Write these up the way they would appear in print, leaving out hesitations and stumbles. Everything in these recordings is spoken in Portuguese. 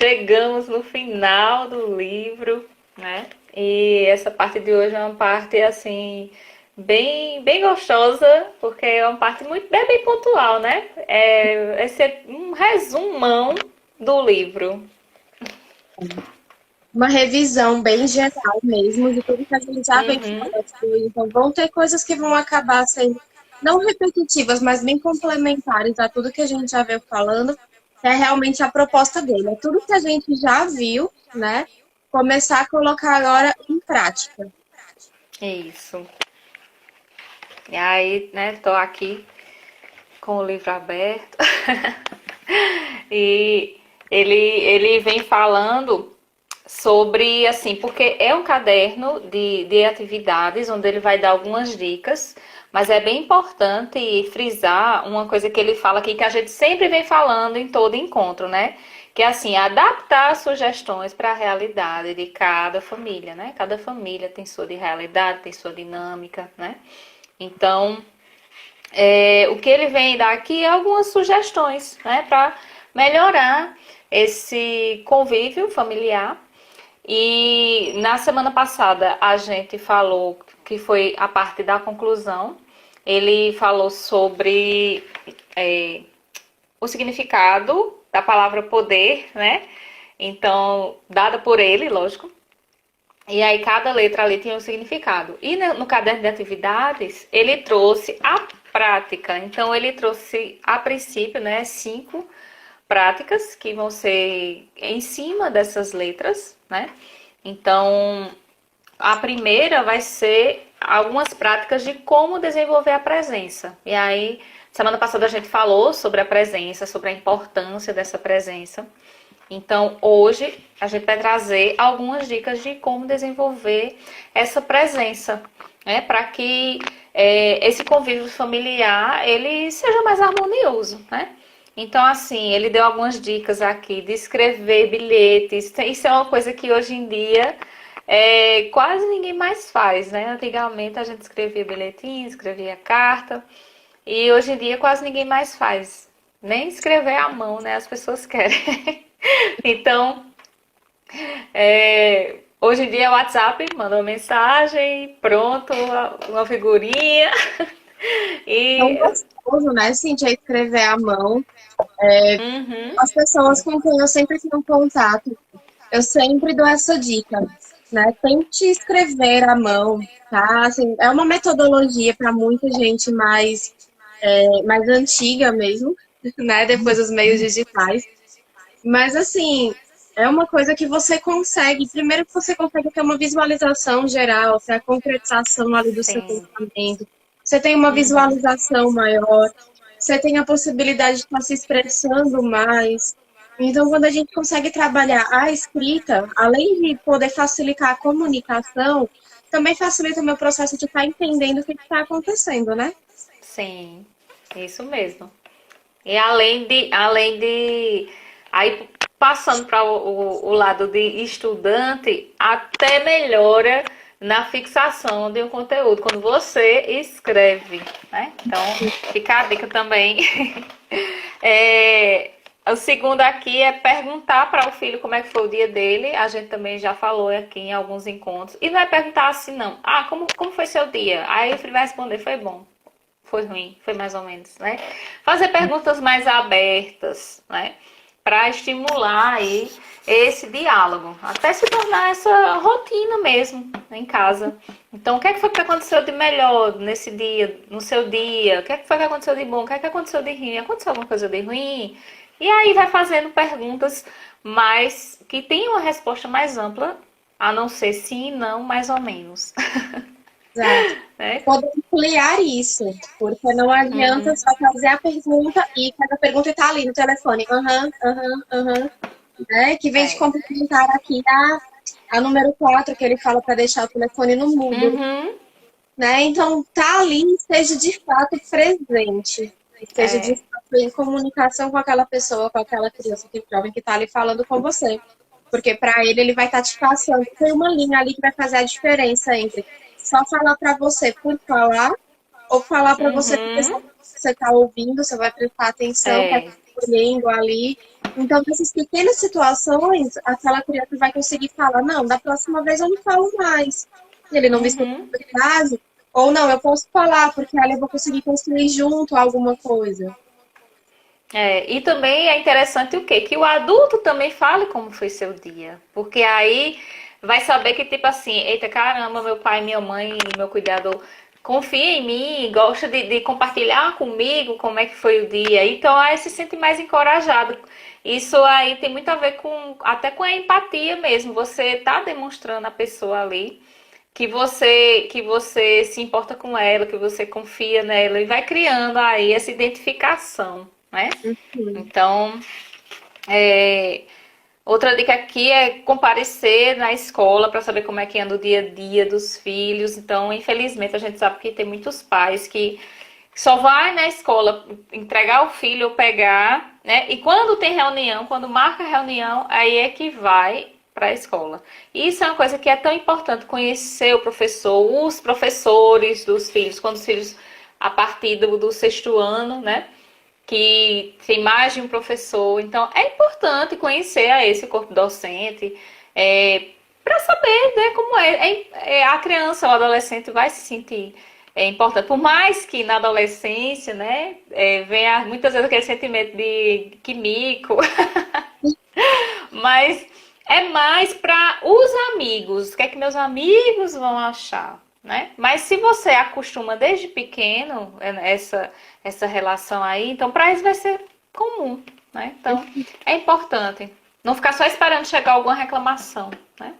chegamos no final do livro, né? E essa parte de hoje é uma parte assim bem gostosa, porque é uma parte muito bem pontual, né? Esse é um resumão do livro. Uma revisão bem geral mesmo de tudo que a gente já vem Uhum, falando. Então, vão ter coisas que vão acabar sendo não repetitivas, mas bem complementares a tudo que a gente já veio falando. É realmente a proposta dele. É tudo que a gente já viu, né? Começar a colocar agora em prática. isso. E aí, né, tô aqui com o livro aberto. E ele vem falando sobre, assim, porque é um caderno de atividades onde ele vai dar algumas dicas, mas é bem importante frisar uma coisa que ele fala aqui que a gente sempre vem falando em todo encontro, né? Que é assim, adaptar sugestões para a realidade de cada família, né? Cada família tem sua realidade, tem sua dinâmica, né? Então, o que ele vem dar aqui é algumas sugestões, né, para melhorar esse convívio familiar. E na semana passada a gente falou que foi a parte da conclusão. Ele falou sobre o significado da palavra poder, né? Então, dada por ele, lógico. E aí cada letra ali tinha um significado. E no caderno de atividades, ele trouxe a prática. Então ele trouxe a princípio, né, 5 práticas que vão ser em cima dessas letras, né? Então, a primeira vai ser algumas práticas de como desenvolver a presença. E aí, semana passada a gente falou sobre a presença, sobre a importância dessa presença. Então, hoje a gente vai trazer algumas dicas de como desenvolver essa presença, né, para que esse convívio familiar ele seja mais harmonioso, né? Então, assim, ele deu algumas dicas aqui de escrever bilhetes. Isso é uma coisa que hoje em dia quase ninguém mais faz, né? Antigamente a gente escrevia bilhetinho, escrevia carta, e hoje em dia quase ninguém mais faz. Nem escrever à mão, né? As pessoas querem. Então, hoje em dia é o WhatsApp, manda uma mensagem, pronto, uma figurinha. Tão E. gostoso, né, Cintia, escrever à mão. Uhum, As pessoas com quem eu sempre tenho contato, eu sempre dou essa dica, né? Tente escrever à mão, tá? Assim, é uma metodologia para muita gente mais antiga mesmo, né? Depois dos meios digitais. Mas, assim, é uma coisa que você consegue. Primeiro que você consegue ter uma visualização geral, ter a concretização ali do seu sim. pensamento. Você tem uma Uhum, visualização maior. Você tem a possibilidade de estar se expressando mais. Então, quando a gente consegue trabalhar a escrita, além de poder facilitar a comunicação, também facilita o meu processo de estar entendendo o que está acontecendo, né? sim, isso mesmo. E além de aí passando para o lado de estudante, até melhora na fixação de um conteúdo quando você escreve, né? Então, fica a dica também. O segundo aqui é perguntar para o filho como é que foi o dia dele. A gente também já falou aqui em alguns encontros. E não é perguntar assim, não. Ah, como foi seu dia? Aí o filho vai responder, foi bom, foi ruim, foi mais ou menos, né? Fazer perguntas mais abertas, né? Para estimular aí esse diálogo, até se tornar essa rotina mesmo em casa. Então, o que é que foi que aconteceu de melhor nesse dia, no seu dia? O que é que foi que aconteceu de bom? O que é que aconteceu de ruim? Aconteceu alguma coisa de ruim? E aí vai fazendo perguntas mais que tenham uma resposta mais ampla, a não ser sim, não, mais ou menos, Exato. né? Poder ampliar isso, porque não adianta Uhum, só fazer a pergunta e cada pergunta está ali no telefone. Aham, aham, aham. Né? Que vem de é. complementar aqui a número 4 que ele fala para deixar o telefone no mudo. Uhum, Né? Então, tá ali, esteja de fato presente. Esteja de é. fato em comunicação com aquela pessoa, com aquela criança, aquele jovem que está ali falando com você. Porque para ele vai estar te passando. Tem uma linha ali que vai fazer a diferença entre só falar para você por falar ou falar para você porque Uhum. você está ouvindo, você vai prestar atenção, está É, escolhendo ali. Então, nessas pequenas situações, aquela criança vai conseguir falar, não, da próxima vez eu não falo mais. Se ele não me escuta Uhum. de verdade, ou não, eu posso falar, porque ali eu vou conseguir construir junto alguma coisa. É, e também é interessante o quê? Que o adulto também fale como foi seu dia. Porque aí vai saber que, tipo assim, eita caramba, meu pai, minha mãe, meu cuidador confia em mim, gosta de compartilhar comigo como é que foi o dia. Então aí se sente mais encorajado. Isso aí tem muito a ver com até com a empatia mesmo. Você tá demonstrando a pessoa ali que você se importa com ela, que você confia nela e vai criando aí essa identificação, né? Uhum. Então, é, outra dica aqui é comparecer na escola para saber como é que anda o dia a dia dos filhos. Então, infelizmente, a gente sabe que tem muitos pais que só vai na escola entregar o filho ou pegar, né? E quando tem reunião, quando marca a reunião, aí é que vai para a escola. E isso é uma coisa que é tão importante, conhecer o professor, os professores dos filhos, quando os filhos, a partir do sexto ano, né? Que tem mais de um professor. Então, é importante conhecer a esse corpo docente, para saber, né, como a criança, o adolescente vai se sentir importante. Por mais que na adolescência, né, venha muitas vezes aquele sentimento de que mico, mas é mais para os amigos. O que é que meus amigos vão achar? Né? Mas se você acostuma desde pequeno essa relação aí, então para eles vai ser comum. Né? Então é importante não ficar só esperando chegar alguma reclamação. Né?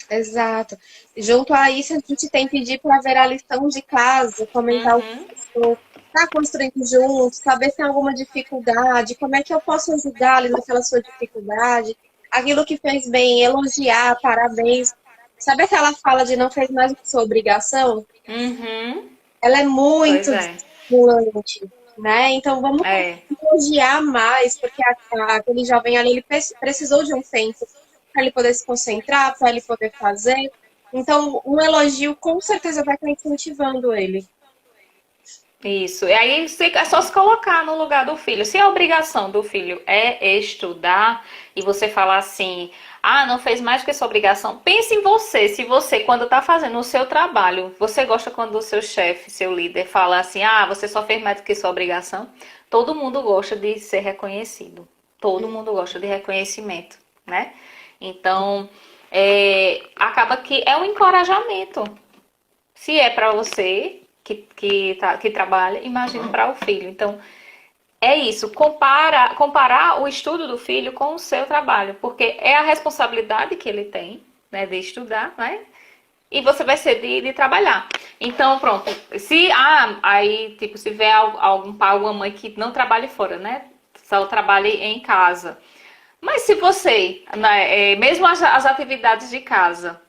Exato. Junto a isso, a gente tem que pedir para ver a lição de casa, comentar o que Uhum. está construindo junto, saber se tem alguma dificuldade, como é que eu posso ajudá-los naquela sua dificuldade, aquilo que fez bem, elogiar, parabéns. Sabe aquela fala de não fez mais do que sua obrigação? Uhum. Ela é Pois muito é. estimulante, né? Então vamos É. elogiar mais, porque aquele jovem ali ele precisou de um tempo para ele poder se concentrar, para ele poder fazer. Então, um elogio com certeza vai estar incentivando ele. Isso. E aí é só se colocar no lugar do filho. Se a obrigação do filho é estudar e você falar assim, ah, não fez mais do que sua obrigação, pense em você. Se você, quando está fazendo o seu trabalho, você gosta quando o seu chefe, seu líder, fala assim, ah, você só fez mais do que sua obrigação, todo mundo gosta de ser reconhecido. Todo mundo gosta de reconhecimento, né? Então, acaba que é um encorajamento. Se é para você que trabalha, imagine para o filho. Então, é isso, comparar o estudo do filho com o seu trabalho, porque é a responsabilidade que ele tem, né, de estudar, né? E você vai ser de trabalhar. Então, pronto, se aí, tipo, se tiver algum pai, alguma mãe que não trabalhe fora, né? Só trabalhe em casa. Mas se você, né, mesmo as atividades de casa,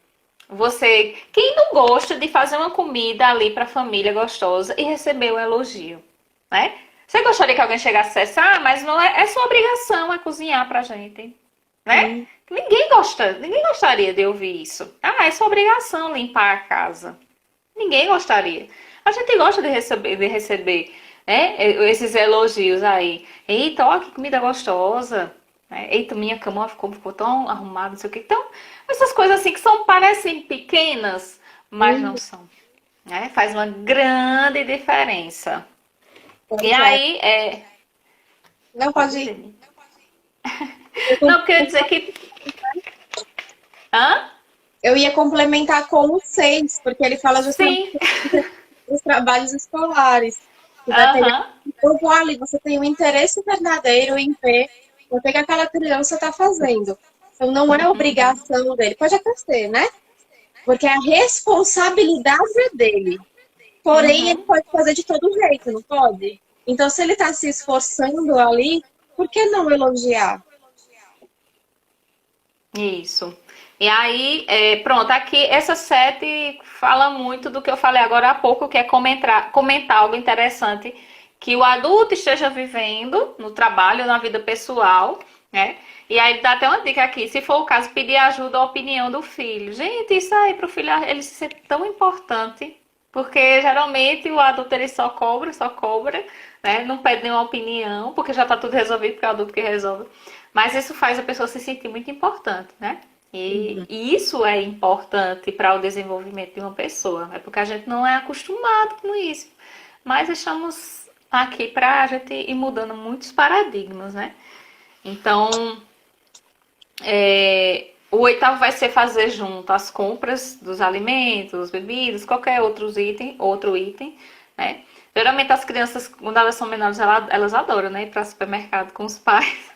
quem não gosta de fazer uma comida ali para a família gostosa e receber um elogio, né? Você gostaria que alguém chegasse e dissesse, ah, mas não é sua obrigação é cozinhar pra gente, né? Sim, Ninguém gostaria de ouvir isso. Ah, é sua obrigação limpar a casa. Ninguém gostaria. A gente gosta de receber, né, esses elogios aí. Eita, ó, que comida gostosa. Né? Eita, minha cama ficou tão arrumada, não sei o que. Então, essas coisas assim que parecem pequenas, mas não sim, são. Né? Faz uma grande diferença. E pois é. aí, Não pode pode ir. dizer. Não, porque eu ia dizer que. Hã? Eu ia complementar com o 6, porque ele fala justamente Sim. dos trabalhos escolares. Que vai pegar Aham. o vale, você tem um interesse verdadeiro em ver o que aquela criança está fazendo. Então, não é obrigação dele. Pode até ser, né? Porque a responsabilidade é dele. Porém, ele Uhum. pode fazer de todo jeito, não pode? Então, se ele está se esforçando ali, por que não elogiar? Isso. E aí, pronto, aqui essa sete fala muito do que eu falei agora há pouco, que é comentar algo interessante que o adulto esteja vivendo no trabalho, na vida pessoal, né? E aí dá até uma dica aqui, se for o caso, pedir ajuda ou opinião do filho. Gente, isso aí para o filho ele se sente tão importante, Porque geralmente o adulto ele só cobra, né? Não pede nenhuma opinião, porque já tá tudo resolvido, porque é o adulto que resolve. Mas isso faz a pessoa se sentir muito importante, né? E isso é importante para o desenvolvimento de uma pessoa. É porque a gente não é acostumado com isso. Mas estamos aqui para a gente ir mudando muitos paradigmas, né? Então, o oitavo vai ser fazer junto as compras dos alimentos, bebidas, qualquer outro item, né? Geralmente as crianças, quando elas são menores, elas adoram, né? Ir para o supermercado com os pais.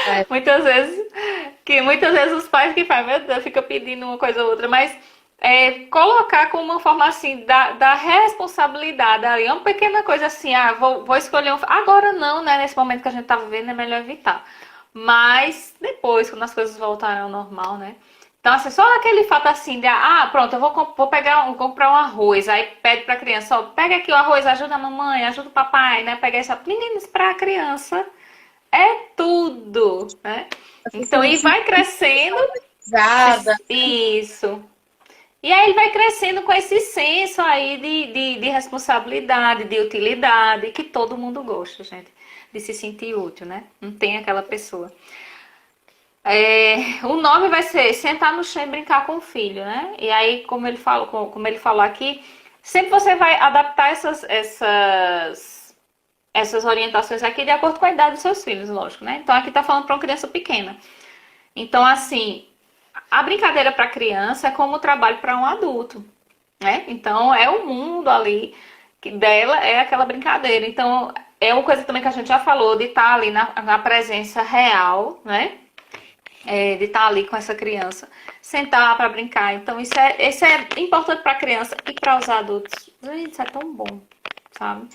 É, Muitas vezes os pais que fazem, meu Deus, fica pedindo uma coisa ou outra, mas colocar como uma forma assim da responsabilidade ali, é uma pequena coisa assim, vou escolher agora não, né? Nesse momento que a gente tá vivendo é melhor evitar. Mas depois, quando as coisas voltarem ao normal, né? Então, assim, só aquele fato assim de, pronto, eu vou comprar um arroz. Aí pede pra criança, ó, pega aqui o arroz, ajuda a mamãe, ajuda o papai, né? Pega essa. Meninos, pra criança é tudo, né? você Então, e sente vai crescendo. organizada. Isso. E aí ele vai crescendo com esse senso aí de responsabilidade, de utilidade, que todo mundo gosta, gente, de se sentir útil, né? Não tem aquela pessoa. O 9 vai ser sentar no chão e brincar com o filho, né? E aí, como ele falou aqui, sempre você vai adaptar essas orientações aqui de acordo com a idade dos seus filhos, lógico, né? Então aqui tá falando para uma criança pequena. Então, assim, a brincadeira para criança é como o trabalho para um adulto, né? Então, é o mundo ali que dela é aquela brincadeira. Então, é uma coisa também que a gente já falou, de estar ali na presença real, né? De estar ali com essa criança, sentar para brincar. Então, isso é importante para a criança e para os adultos. Gente, isso é tão bom, sabe?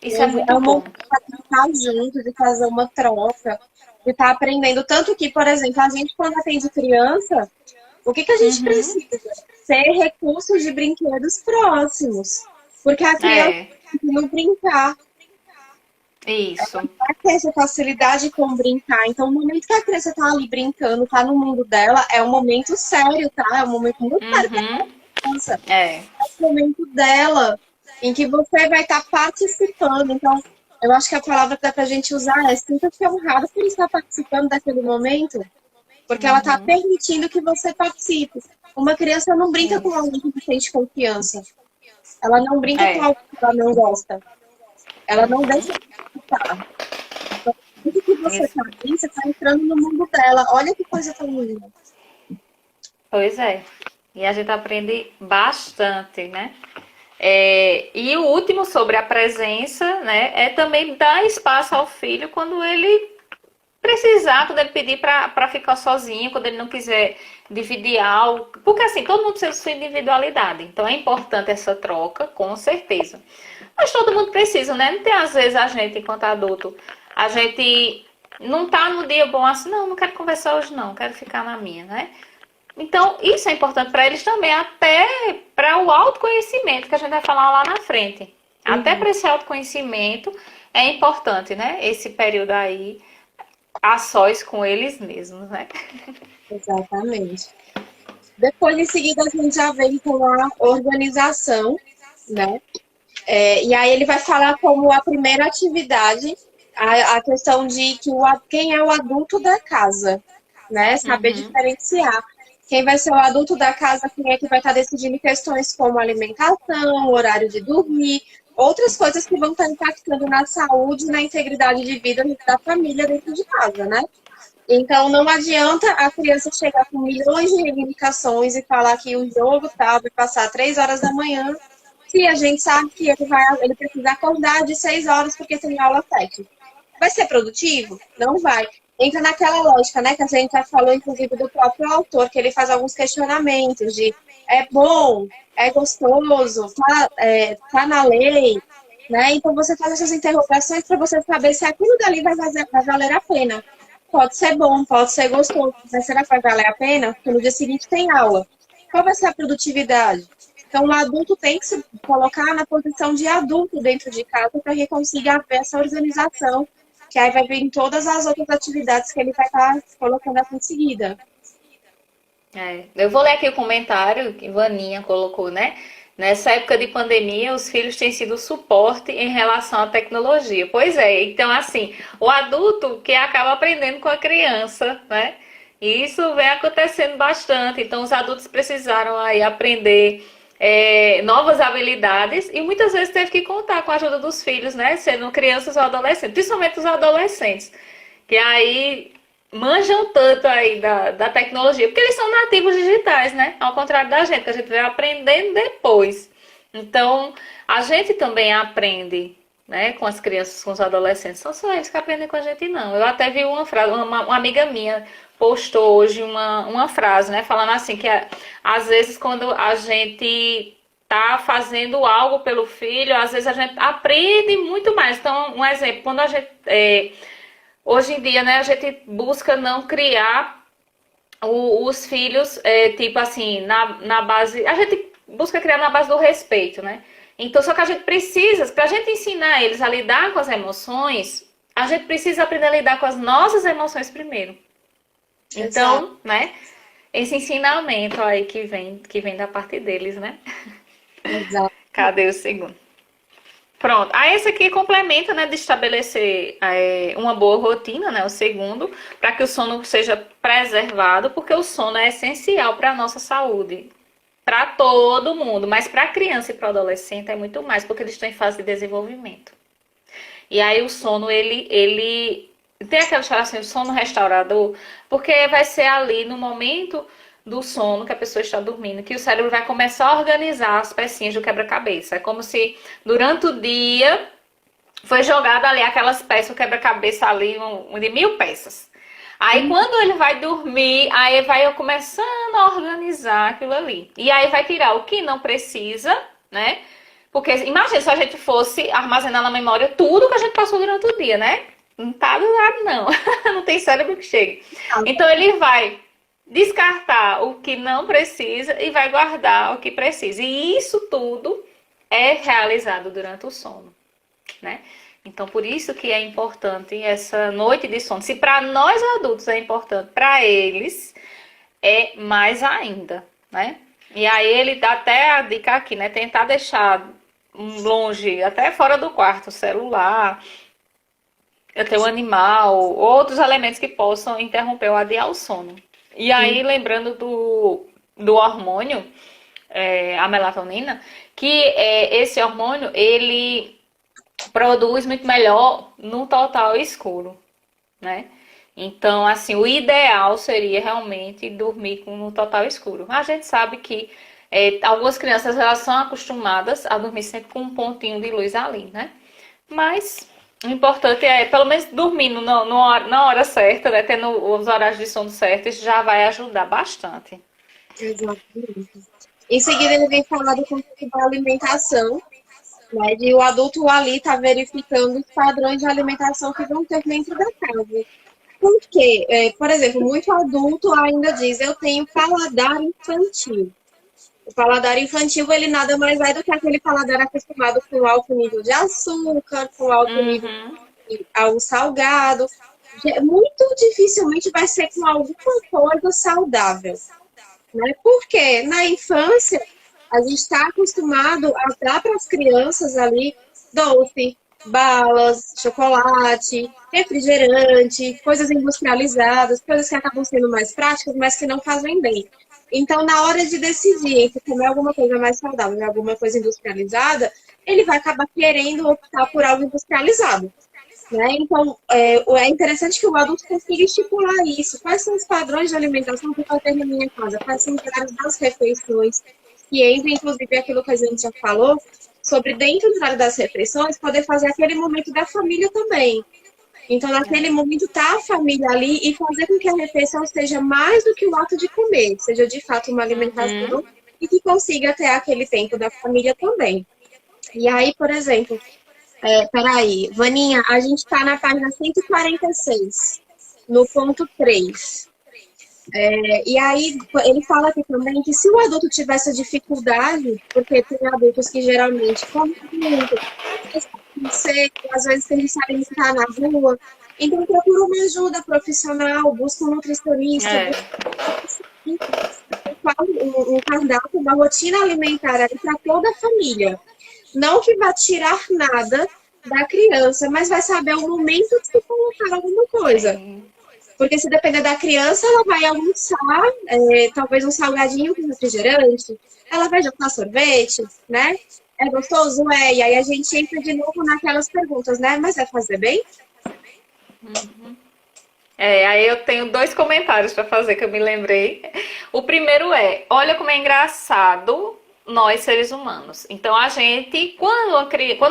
Isso é É muito um bom. momento de estar junto, de fazer uma troca, de estar aprendendo. Tanto que, por exemplo, a gente, quando atende criança, o que a gente Uhum. precisa? Ter recursos de brinquedos próximos. Porque a criança É, não brincar, isso. vai ter essa facilidade com brincar. Então, o momento que a criança está ali brincando, está no mundo dela, é um momento sério, tá? É um momento muito sério para Uhum. a criança. É, É o momento dela, em que você vai estar participando. Então, eu acho que a palavra que dá para a gente usar é sinta-se honrado por estar participando daquele momento, porque ela está permitindo que você participe. Uma criança não brinca com isso. alguém que sente confiança. Ela não brinca com É. alguém que ela não gosta. Ela não deixa de participar. Tudo que você Isso. está ali, você está entrando no mundo dela. Olha que coisa tão linda. Pois é. E a gente aprende bastante, né? E o último sobre a presença, né? É também dar espaço ao filho quando ele precisar, quando ele pedir para ficar sozinho, quando ele não quiser dividir algo. Porque assim, todo mundo precisa de sua individualidade. Então é importante essa troca, com certeza. Mas todo mundo precisa, né? Não tem às vezes a gente, enquanto adulto, a gente não tá no dia bom assim, não quero conversar hoje não, quero ficar na minha, né? Então, isso é importante para eles também, até para o autoconhecimento, que a gente vai falar lá na frente. Até para esse autoconhecimento é importante, né? Esse período aí, a sós com eles mesmos, né? Exatamente. Depois, em seguida, a gente já vem com a organização, né? E aí ele vai falar como a primeira atividade, a questão de que quem é o adulto da casa, né? Saber Uhum. diferenciar. Quem vai ser o adulto da casa, quem é que vai estar decidindo questões como alimentação, horário de dormir, outras coisas que vão estar impactando na saúde e na integridade de vida da família dentro de casa, né? Então, não adianta a criança chegar com milhões de reivindicações e falar que o jogo tal vai passar 3 horas da manhã, se a gente sabe que ele precisa acordar de 6 horas porque tem aula 7. Vai ser produtivo? Não vai. Entra naquela lógica, né, que a gente já falou, inclusive, do próprio autor, que ele faz alguns questionamentos de é bom, é gostoso, tá na lei, né? Então você faz essas interrogações para você saber se aquilo dali vai valer a pena. Pode ser bom, pode ser gostoso, mas será que vai valer a pena? Porque no dia seguinte tem aula. Qual vai ser a produtividade? Então, o adulto tem que se colocar na posição de adulto dentro de casa para que consiga haver essa organização, que aí vai vir todas as outras atividades que ele vai estar colocando aqui em seguida. Eu vou ler aqui o comentário que Vaninha colocou, né? Nessa época de pandemia, os filhos têm sido suporte em relação à tecnologia. Pois é, então assim, o adulto que acaba aprendendo com a criança, né? E isso vem acontecendo bastante. Então, os adultos precisaram aí aprender novas habilidades e muitas vezes teve que contar com a ajuda dos filhos, né? Sendo crianças ou adolescentes, principalmente os adolescentes, que aí manjam tanto aí da tecnologia, porque eles são nativos digitais, né? Ao contrário da gente, que a gente vai aprendendo depois. Então, a gente também aprende, né, com as crianças, com os adolescentes. Não são eles que aprendem com a gente, não. Eu até vi uma frase, uma amiga minha postou hoje uma frase, né, falando assim, que às vezes quando a gente tá fazendo algo pelo filho, às vezes a gente aprende muito mais. Então, um exemplo, quando a gente... hoje em dia, né, a gente busca não criar os filhos, tipo assim, na base... A gente busca criar na base do respeito, né? Então, só que a gente precisa, para a gente ensinar eles a lidar com as emoções, a gente precisa aprender a lidar com as nossas emoções primeiro. Então, Exato. né, esse ensinamento aí que vem da parte deles, né? Exato. Cadê o segundo? Pronto. Aí esse aqui complementa, né, de estabelecer uma boa rotina, né, o segundo, para que o sono seja preservado, porque o sono é essencial para a nossa saúde. Para todo mundo, mas para a criança e para o adolescente é muito mais, porque eles estão em fase de desenvolvimento. E aí o sono, ele tem aquela história assim, o sono restaurador, porque vai ser ali no momento do sono que a pessoa está dormindo, que o cérebro vai começar a organizar as pecinhas do quebra-cabeça. É como se durante o dia foi jogada ali aquelas peças, o quebra-cabeça ali de 1000 peças. Aí quando ele vai dormir, aí vai começando a organizar aquilo ali. E aí vai tirar o que não precisa, né? Porque imagina se a gente fosse armazenar na memória tudo que a gente passou durante o dia, né? Não tá do lado, não. Não tem cérebro que chegue. Então ele vai descartar o que não precisa e vai guardar o que precisa. E isso tudo é realizado durante o sono, né? Então, por isso que é importante essa noite de sono. Se para nós adultos é importante, para eles é mais ainda, né? E aí ele dá até a dica aqui, né? Tentar deixar longe, até fora do quarto, o celular, até o animal, outros elementos que possam interromper ou adiar o sono. E aí, lembrando do hormônio, a melatonina, que esse hormônio, ele produz muito melhor no total escuro, né? Então, assim, o ideal seria realmente dormir no total escuro. A gente sabe que algumas crianças elas são acostumadas a dormir sempre com um pontinho de luz ali, né? Mas o importante é, pelo menos, dormindo na hora certa, né? Tendo os horários de sono certos, já vai ajudar bastante. Exatamente. Em seguida, ele vem falar do conceito da alimentação, né? De o adulto ali tá verificando os padrões de alimentação que vão ter dentro da casa. Por quê? Por exemplo, muito adulto ainda diz, eu tenho paladar infantil. O paladar infantil, ele nada mais é do que aquele paladar acostumado com alto nível de açúcar, com alto nível Uhum. de algo salgado. Muito dificilmente vai ser com alguma coisa saudável, né? Porque na infância a gente está acostumado a dar para as crianças ali doce, balas, chocolate, refrigerante, coisas industrializadas, coisas que acabam sendo mais práticas, mas que não fazem bem. Então, na hora de decidir entre comer alguma coisa mais saudável e alguma coisa industrializada, ele vai acabar querendo optar por algo industrializado. Né? Então, é interessante que o adulto consiga estipular isso. Quais são os padrões de alimentação que eu vou ter na minha casa? Quais são os horários das refeições? Que entra, inclusive, aquilo que a gente já falou, sobre dentro do horário das refeições, poder fazer aquele momento da família também. Então, naquele momento, tá a família ali e fazer com que a refeição seja mais do que o ato de comer, seja de fato uma alimentação e que consiga ter aquele tempo da família também. E aí, por exemplo, peraí, Vaninha, a gente está na página 146, no ponto 3. E aí, ele fala aqui também que se o adulto tiver essa dificuldade, porque tem adultos que geralmente comem muito, às vezes eles sabem estar na rua, então procura uma ajuda profissional, busca um nutricionista, É. busca um cardápio, uma rotina alimentar para toda a família. Não que vai tirar nada da criança, mas vai saber o momento de se colocar alguma coisa. Sim. Porque se depender da criança, ela vai almoçar, talvez um salgadinho com refrigerante, ela vai jogar sorvete, né? É gostoso? É. E aí a gente entra de novo naquelas perguntas, né? Mas vai fazer bem? Aí eu tenho dois comentários para fazer que eu me lembrei. O primeiro é, olha como é engraçado nós seres humanos. Então a gente, quando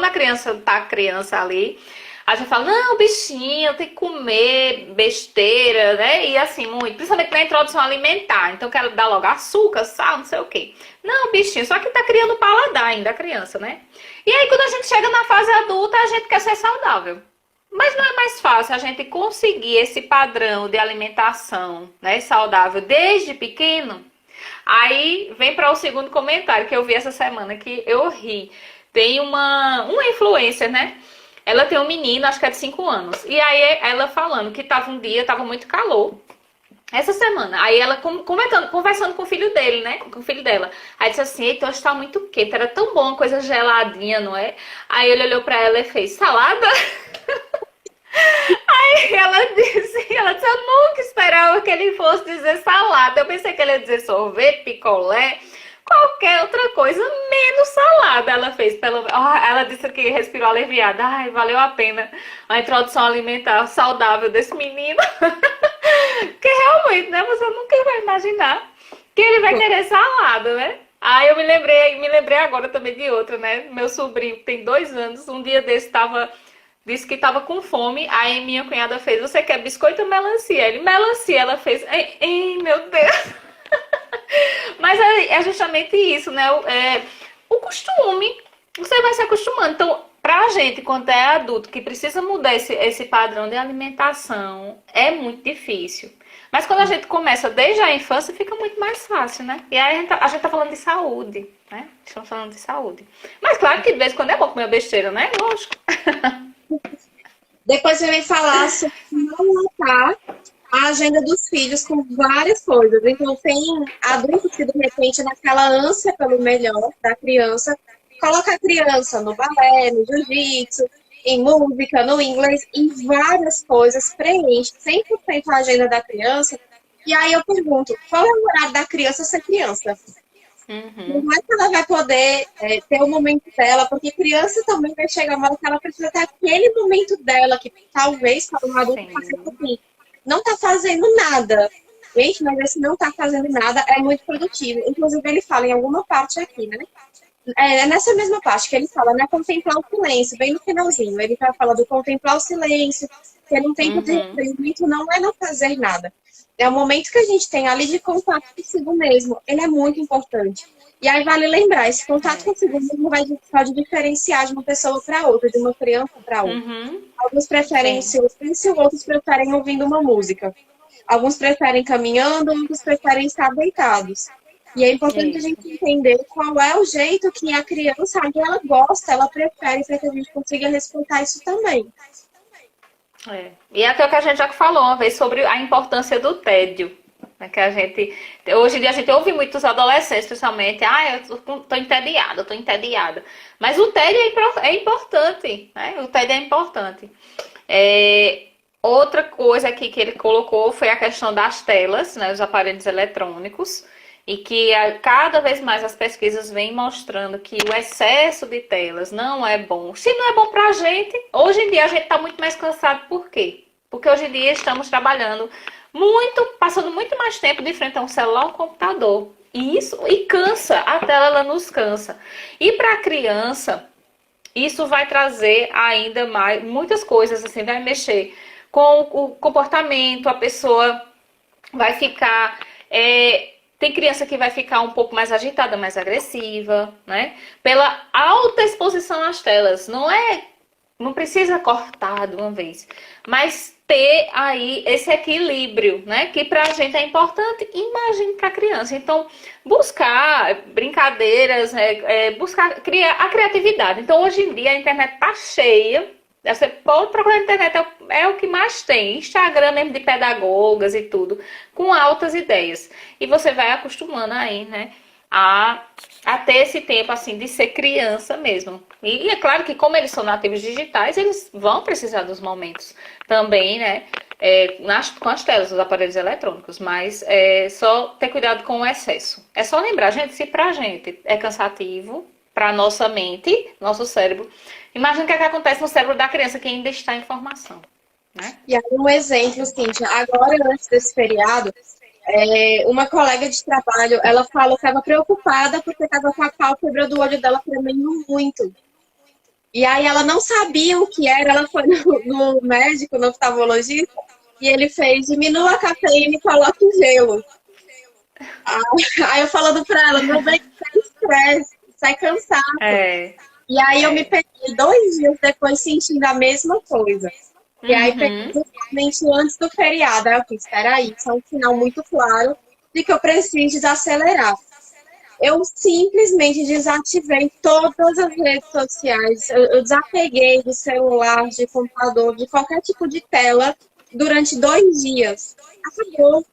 a criança tá criança ali, a gente fala, não, bichinho, tem que comer besteira, né? E assim, muito, principalmente na introdução alimentar. Então quer dar logo açúcar, sal, não sei o quê. Não, bichinho, só que tá criando paladar ainda a criança, né? E aí quando a gente chega na fase adulta, a gente quer ser saudável. Mas não é mais fácil a gente conseguir esse padrão de alimentação, né, saudável desde pequeno? Aí vem para o segundo comentário que eu vi essa semana que eu ri. Tem uma influencer, né? Ela tem um menino, acho que é de 5 anos. E aí ela falando que tava um dia, tava muito calor. Essa semana. Aí ela conversando com o filho dele, né? Com o filho dela. Aí disse assim, eita, hoje tá muito quente. Era tão bom, coisa geladinha, não é? Aí ele olhou pra ela e fez, salada? Aí ela disse, eu nunca esperava que ele fosse dizer salada. Eu pensei que ele ia dizer sorvete, picolé, qualquer outra coisa, menos salada. Ela fez, ela disse que respirou aliviada. Ai, valeu a pena a introdução alimentar saudável desse menino. Porque realmente, né, você nunca vai imaginar que ele vai querer salada, né? Aí eu me lembrei agora também de outra, né? Meu sobrinho tem 2 anos, um dia desse disse que estava com fome, aí minha cunhada fez, você quer biscoito ou melancia? Ele, melancia, ela fez, ei, meu Deus. Mas é justamente isso, né? O costume, você vai se acostumando. Então, pra gente, quando é adulto, que precisa mudar esse padrão de alimentação, é muito difícil. Mas quando a gente começa desde a infância, fica muito mais fácil, né? E aí a gente tá falando de saúde, né? Estamos falando de saúde. Mas claro que de vez em quando é bom comer besteira, né? Lógico. Depois você vem falar sobre não lotar a agenda dos filhos com várias coisas. Então, tem adultos que, de repente, naquela ânsia pelo melhor da criança, coloca a criança no balé, no jiu-jitsu, em música, no inglês, em várias coisas, preenche 100% a agenda da criança. E aí eu pergunto, qual é o horário da criança ser criança? Não é que ela vai poder ter o momento dela, porque criança também vai chegar uma hora que ela precisa ter aquele momento dela, que talvez para um adulto passe assim, não está fazendo nada. Gente, mas esse não está fazendo nada é muito produtivo. Inclusive, ele fala em alguma parte aqui, né? É nessa mesma parte que ele fala, né? Contemplar o silêncio, bem no finalzinho. Ele vai falar do contemplar o silêncio, que é um tempo de refrescimento, não é não fazer nada. É o momento que a gente tem ali de contato consigo mesmo. Ele é muito importante. E aí vale lembrar, esse contato consigo mesmo pode diferenciar de uma pessoa para outra, de uma criança para outra. Alguns preferem o silêncio, outros preferem ouvindo uma música. Alguns preferem caminhando, outros preferem estar deitados. E é importante a gente entender qual é o jeito que a criança, ela gosta, ela prefere, para que a gente consiga respeitar isso também. E é aquilo que a gente já falou uma vez sobre a importância do tédio. Né, que hoje em dia a gente ouve muitos adolescentes, principalmente, eu tô entediada. Mas o tédio é importante, né? O tédio é importante. Outra coisa aqui que ele colocou foi a questão das telas, né, os aparelhos eletrônicos, e que cada vez mais as pesquisas vêm mostrando que o excesso de telas não é bom. Se não é bom pra gente, hoje em dia a gente tá muito mais cansado. Por quê? Porque hoje em dia estamos trabalhando muito, passando muito mais tempo de frente a um celular ou um computador. E cansa, a tela ela nos cansa. E para a criança, isso vai trazer ainda mais, muitas coisas, assim, vai mexer com o comportamento, a pessoa vai ficar... Tem criança que vai ficar um pouco mais agitada, mais agressiva, né? Pela alta exposição às telas. Não precisa cortar de uma vez, mas ter aí esse equilíbrio, né? Que pra gente é importante, imagine pra criança. Então, buscar brincadeiras, buscar criar a criatividade. Então, hoje em dia, a internet tá cheia Você pode procurar na internet, é o que mais tem. Instagram mesmo de pedagogas e tudo, com altas ideias. E você vai acostumando aí, né, a, a ter esse tempo, assim, de ser criança mesmo. E é claro que como eles são nativos digitais, eles vão precisar dos momentos também, né, com as telas dos aparelhos eletrônicos. Mas é só ter cuidado com o excesso. É só lembrar, gente, se pra gente é cansativo, para nossa mente, nosso cérebro. Imagina o que é que acontece no cérebro da criança que ainda está em formação, né? E aí, um exemplo, Cíntia, agora, antes desse feriado, uma colega de trabalho, ela falou que estava preocupada porque estava com a pálpebra do olho dela tremendo muito. E aí ela não sabia o que era, ela foi no médico, no oftalmologista, e ele fez, diminua a cafeína e coloque gelo. Aí eu falando pra ela, meu bem, isso é estresse, isso é cansaço. É. E aí eu me peguei 2 dias depois sentindo a mesma coisa. E aí peguei justamente antes do feriado. Aí eu fiz, espera aí, isso é um sinal muito claro de que eu preciso desacelerar. Eu simplesmente desativei todas as redes sociais. Eu desapeguei do celular, de computador, de qualquer tipo de tela durante 2 dias. Acabou.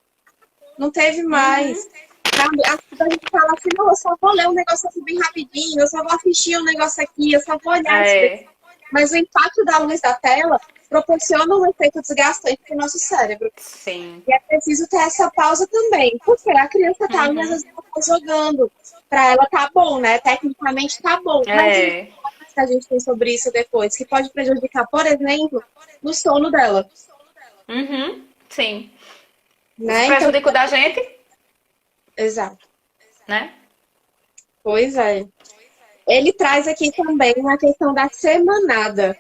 Não teve mais. Sabe? A gente fala assim, não, eu só vou ler um negócio aqui bem rapidinho, eu só vou assistir um negócio aqui, eu só vou olhar isso daqui. Mas o impacto da luz da tela proporciona um efeito desgastante para o nosso cérebro. Sim. E é preciso ter essa pausa também, porque a criança está ali, às vezes ela tá jogando. Para ela tá bom, né? Tecnicamente tá bom. Mas o impacto que a gente tem sobre isso depois, que pode prejudicar, por exemplo, no sono dela. Sim. Né? Isso prejudica da gente? Exato. Né? Pois é. Ele traz aqui também a questão da semanada.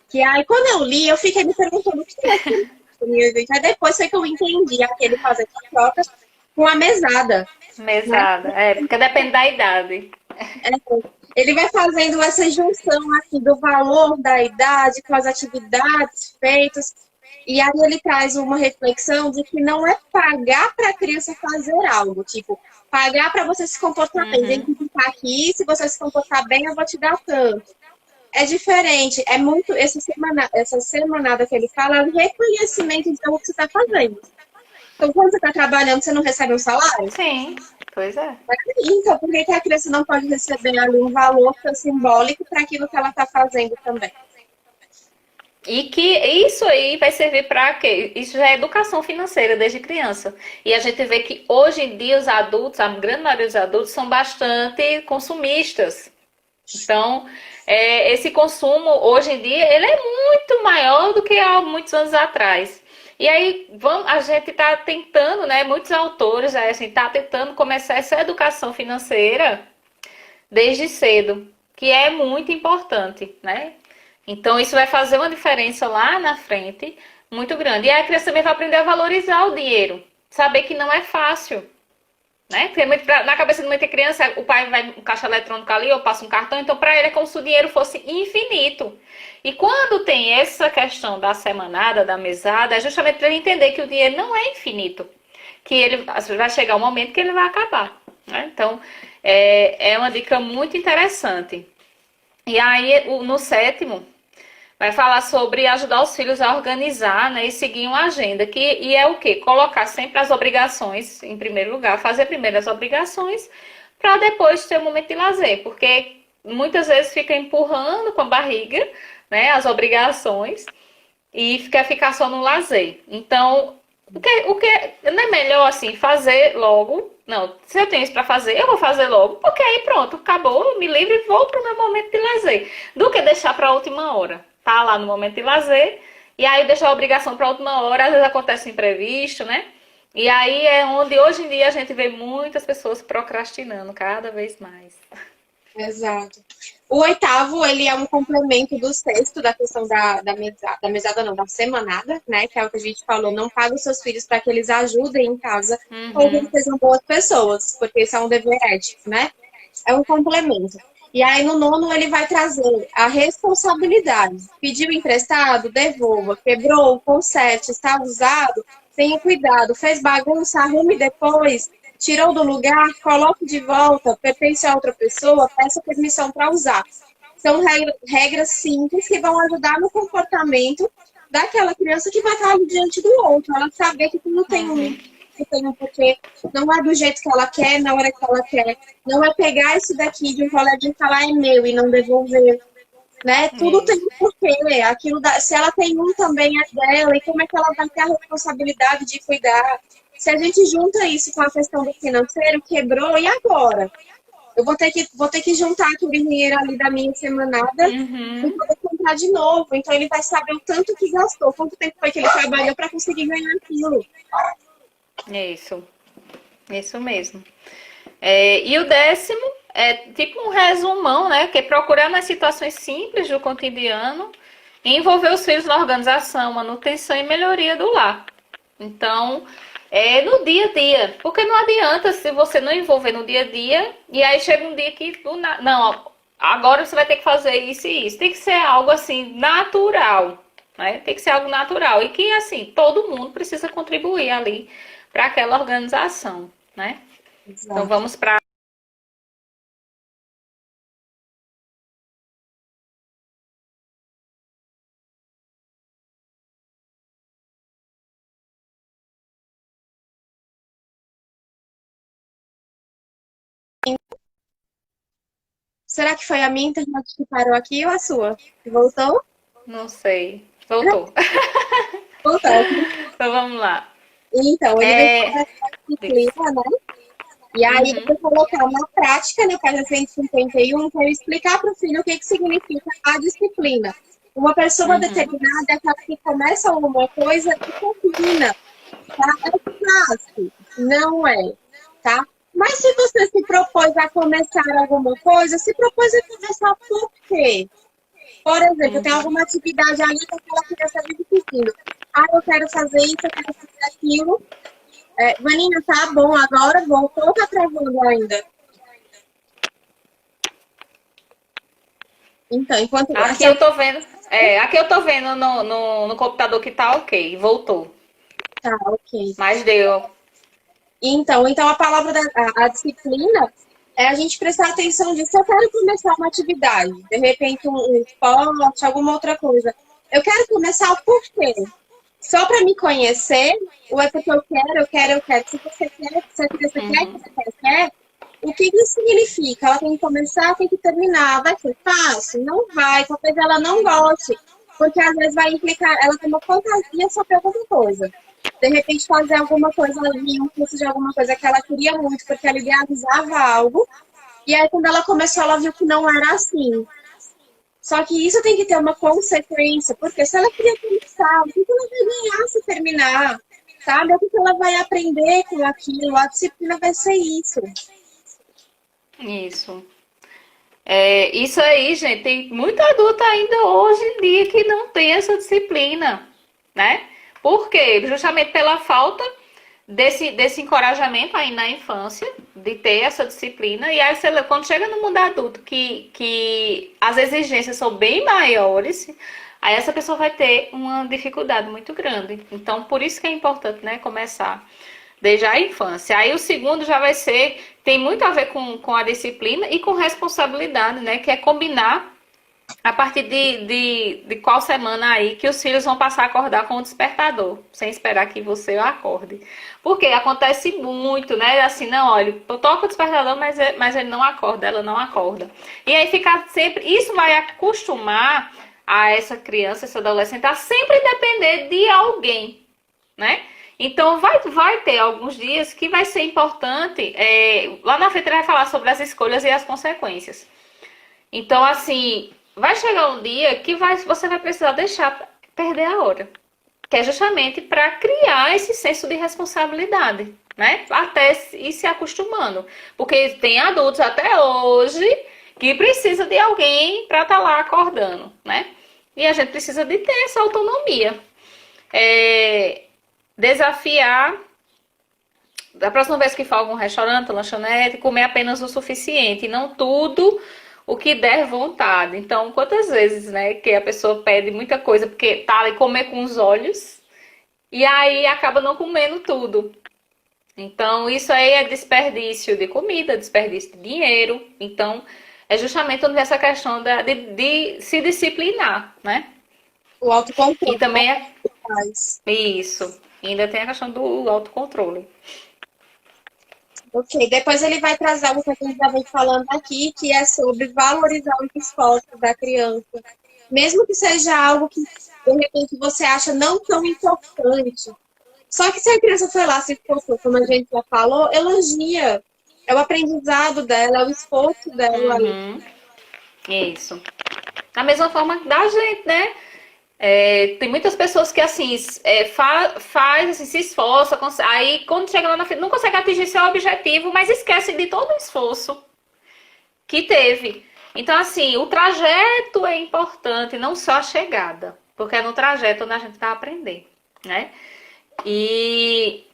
Que aí, quando eu li, eu fiquei me perguntando o que é isso. Aí depois foi que eu entendi que ele faz essa troca com a mesada. Mesada, né? porque depende da idade. Ele vai fazendo essa junção aqui do valor da idade com as atividades feitas. E aí ele traz uma reflexão de que não é pagar para a criança fazer algo, tipo, pagar para você se comportar bem. Tem que ficar aqui, se você se comportar bem, eu vou te dar tanto. É diferente, é muito. Essa semanada que ele fala é um reconhecimento de algo que você está fazendo. Então, quando você está trabalhando, você não recebe um salário? Sim, pois é. Então, por que a criança não pode receber ali um valor que é simbólico para aquilo que ela está fazendo também? E que isso aí vai servir para quê? Isso já é educação financeira desde criança. E a gente vê que hoje em dia os adultos, a grande maioria dos adultos, são bastante consumistas. Então, esse consumo hoje em dia, ele é muito maior do que há muitos anos atrás. E aí, a gente está tentando, né? Muitos autores assim, tá tentando começar essa educação financeira desde cedo, que é muito importante, né? Então, isso vai fazer uma diferença lá na frente muito grande. E aí a criança também vai aprender a valorizar o dinheiro. Saber que não é fácil. Né? Porque na cabeça de muita criança, o pai vai um caixa eletrônico ali, ou passa um cartão, então para ele é como se o dinheiro fosse infinito. E quando tem essa questão da semanada, da mesada, é justamente para ele entender que o dinheiro não é infinito. Que ele vai chegar um momento que ele vai acabar. Né? Então, é uma dica muito interessante. E aí, no 7º, vai falar sobre ajudar os filhos a organizar, né, e seguir uma agenda. E é o quê? Colocar sempre as obrigações em primeiro lugar, fazer primeiro as obrigações, para depois ter um momento de lazer. Porque muitas vezes fica empurrando com a barriga, né, as obrigações e quer ficar só no lazer. Então, o que não é melhor assim fazer logo? Não, se eu tenho isso para fazer, eu vou fazer logo, porque aí pronto, acabou, eu me livro e vou para o meu momento de lazer, do que deixar para a última hora. Tá lá no momento de lazer, e aí deixar a obrigação para a última hora, às vezes acontece imprevisto, né? E aí é onde hoje em dia a gente vê muitas pessoas procrastinando cada vez mais. Exato. O 8º, ele é um complemento do 6º, da questão da mesada não, da semanada, né? Que é o que a gente falou, não paga os seus filhos para que eles ajudem em casa ou que eles sejam boas pessoas, porque isso é um dever ético, né? É um complemento. E aí no 9º ele vai trazer a responsabilidade. Pediu emprestado, devolva. Quebrou, conserte, está usado, tenha cuidado. Fez bagunça, arrume depois. Tirou do lugar, coloque de volta, pertence a outra pessoa, peça permissão para usar. São regras simples que vão ajudar no comportamento daquela criança que vai estar ali diante do outro. Ela saber que tudo tem um limite, Uhum. que tem um porquê, não é do jeito que ela quer, na hora que ela quer. Não é pegar isso daqui de um coleguinha e falar é meu e não devolver. Né? Tudo tem Isso. um porquê. Se ela tem um também é dela, e como é que ela vai ter a responsabilidade de cuidar? Se a gente junta isso com a questão do financeiro, quebrou, e agora? Eu vou ter que juntar aquele dinheiro ali da minha semanada e Uhum. poder comprar de novo. Então ele vai saber o tanto que gastou, quanto tempo foi que ele trabalhou para conseguir ganhar aquilo. Isso. Isso mesmo. E o 10º é tipo um resumão, né? Que é procurar nas situações simples do cotidiano e envolver os filhos na organização, manutenção e melhoria do lar. Então, é no dia a dia. Porque não adianta se você não envolver no dia a dia e aí chega um dia que não, ó, agora você vai ter que fazer isso e isso. Tem que ser algo assim natural, né? Tem que ser algo natural e que assim todo mundo precisa contribuir ali para aquela organização, né? Então Exato. vamos para. Será que foi a minha internet que parou aqui ou a sua? Voltou? Não sei. Voltou. Voltou. Então vamos lá. Então, ele vem É. conversar com o Diz. clima, né? E aí eu Uhum, vou colocar na prática, na página 151, para eu explicar para o filho o que significa a disciplina. Uma pessoa uhum, determinada é aquela que começa alguma coisa e termina, tá? É fácil, não é, tá? Mas se você se propôs a começar alguma coisa, se propôs a começar por quê? Por exemplo, tem uhum. alguma atividade ali que aquela criança vive pedindo. Ah, eu quero fazer isso, eu quero fazer aquilo. Vaninha, tá bom, agora voltou, tá travando ainda. Então, enquanto Aqui essa eu tô vendo. Aqui eu tô vendo no computador que tá ok. Voltou. tá, ok. Mas deu. Então a palavra a disciplina é a gente prestar atenção de se eu quero começar uma atividade, de repente um esporte, alguma outra coisa. Eu quero começar o porquê. Só para me conhecer, ou é porque eu quero, eu quero, eu quero. Se você quer, se a criança quer, Uhum. quer, o que isso significa? Ela tem que começar, tem que terminar. Vai ser fácil? Não vai. Talvez ela não goste, porque às vezes vai implicar, ela tem uma fantasia sobre alguma coisa. De repente fazer alguma coisa ali, um curso de alguma coisa que ela queria muito, porque ela idealizava algo, e aí quando ela começou, ela viu que não era assim. Só que isso tem que ter uma consequência, porque se ela queria começar, o que ela vai ganhar se terminar? Sabe? O que ela vai aprender com aquilo? A disciplina vai ser isso. Isso. Isso aí, gente, tem muito adulto ainda hoje em dia que não tem essa disciplina, né? Por quê? Justamente pela falta desse encorajamento aí na infância, de ter essa disciplina. E aí, quando chega no mundo adulto, que as exigências são bem maiores, aí essa pessoa vai ter uma dificuldade muito grande. Então, por isso que é importante, né, começar desde a infância. Aí o segundo já vai ser, tem muito a ver com a disciplina e com responsabilidade, né? Que é combinar a partir de qual semana aí que os filhos vão passar a acordar com o despertador, sem esperar que você o acorde. Porque acontece muito, né? Assim, não, olha, eu toco o despertador, mas ele não acorda, ela não acorda. E aí fica sempre, isso vai acostumar a essa criança, esse adolescente, a sempre depender de alguém, né? Então vai ter alguns dias que vai ser importante. Lá na frente ele vai falar sobre as escolhas e as consequências. Então, assim, vai chegar um dia que você vai precisar deixar perder a hora. Que é justamente para criar esse senso de responsabilidade, né? Até ir se acostumando. Porque tem adultos até hoje que precisa de alguém para estar lá acordando, né? E a gente precisa de ter essa autonomia. É, desafiar da próxima vez que for algum restaurante, lanchonete, comer apenas o suficiente, não tudo o que der vontade. Então, quantas vezes, né, que a pessoa pede muita coisa porque tá ali comer com os olhos e aí acaba não comendo tudo. Então, isso aí é desperdício de comida, desperdício de dinheiro. Então, é justamente onde vem essa questão de se disciplinar, né? O E autocontrole, né? também é Faz. isso. E ainda tem a questão do autocontrole. Ok, depois ele vai trazer algo que a gente já vem falando aqui, que é sobre valorizar os esforços da criança. Mesmo que seja algo que, de repente, você acha não tão importante. Só que se a criança foi lá, se esforçou, como a gente já falou, elogia. É o aprendizado dela, é o esforço dela ali. Uhum, isso. Da mesma forma da gente, né? Tem muitas pessoas que assim faz assim, se esforça, aí quando chega lá na frente não consegue atingir seu objetivo, mas esquece de todo o esforço que teve. Então, assim, o trajeto é importante, não só a chegada, porque é no trajeto onde a gente vai aprender, né? E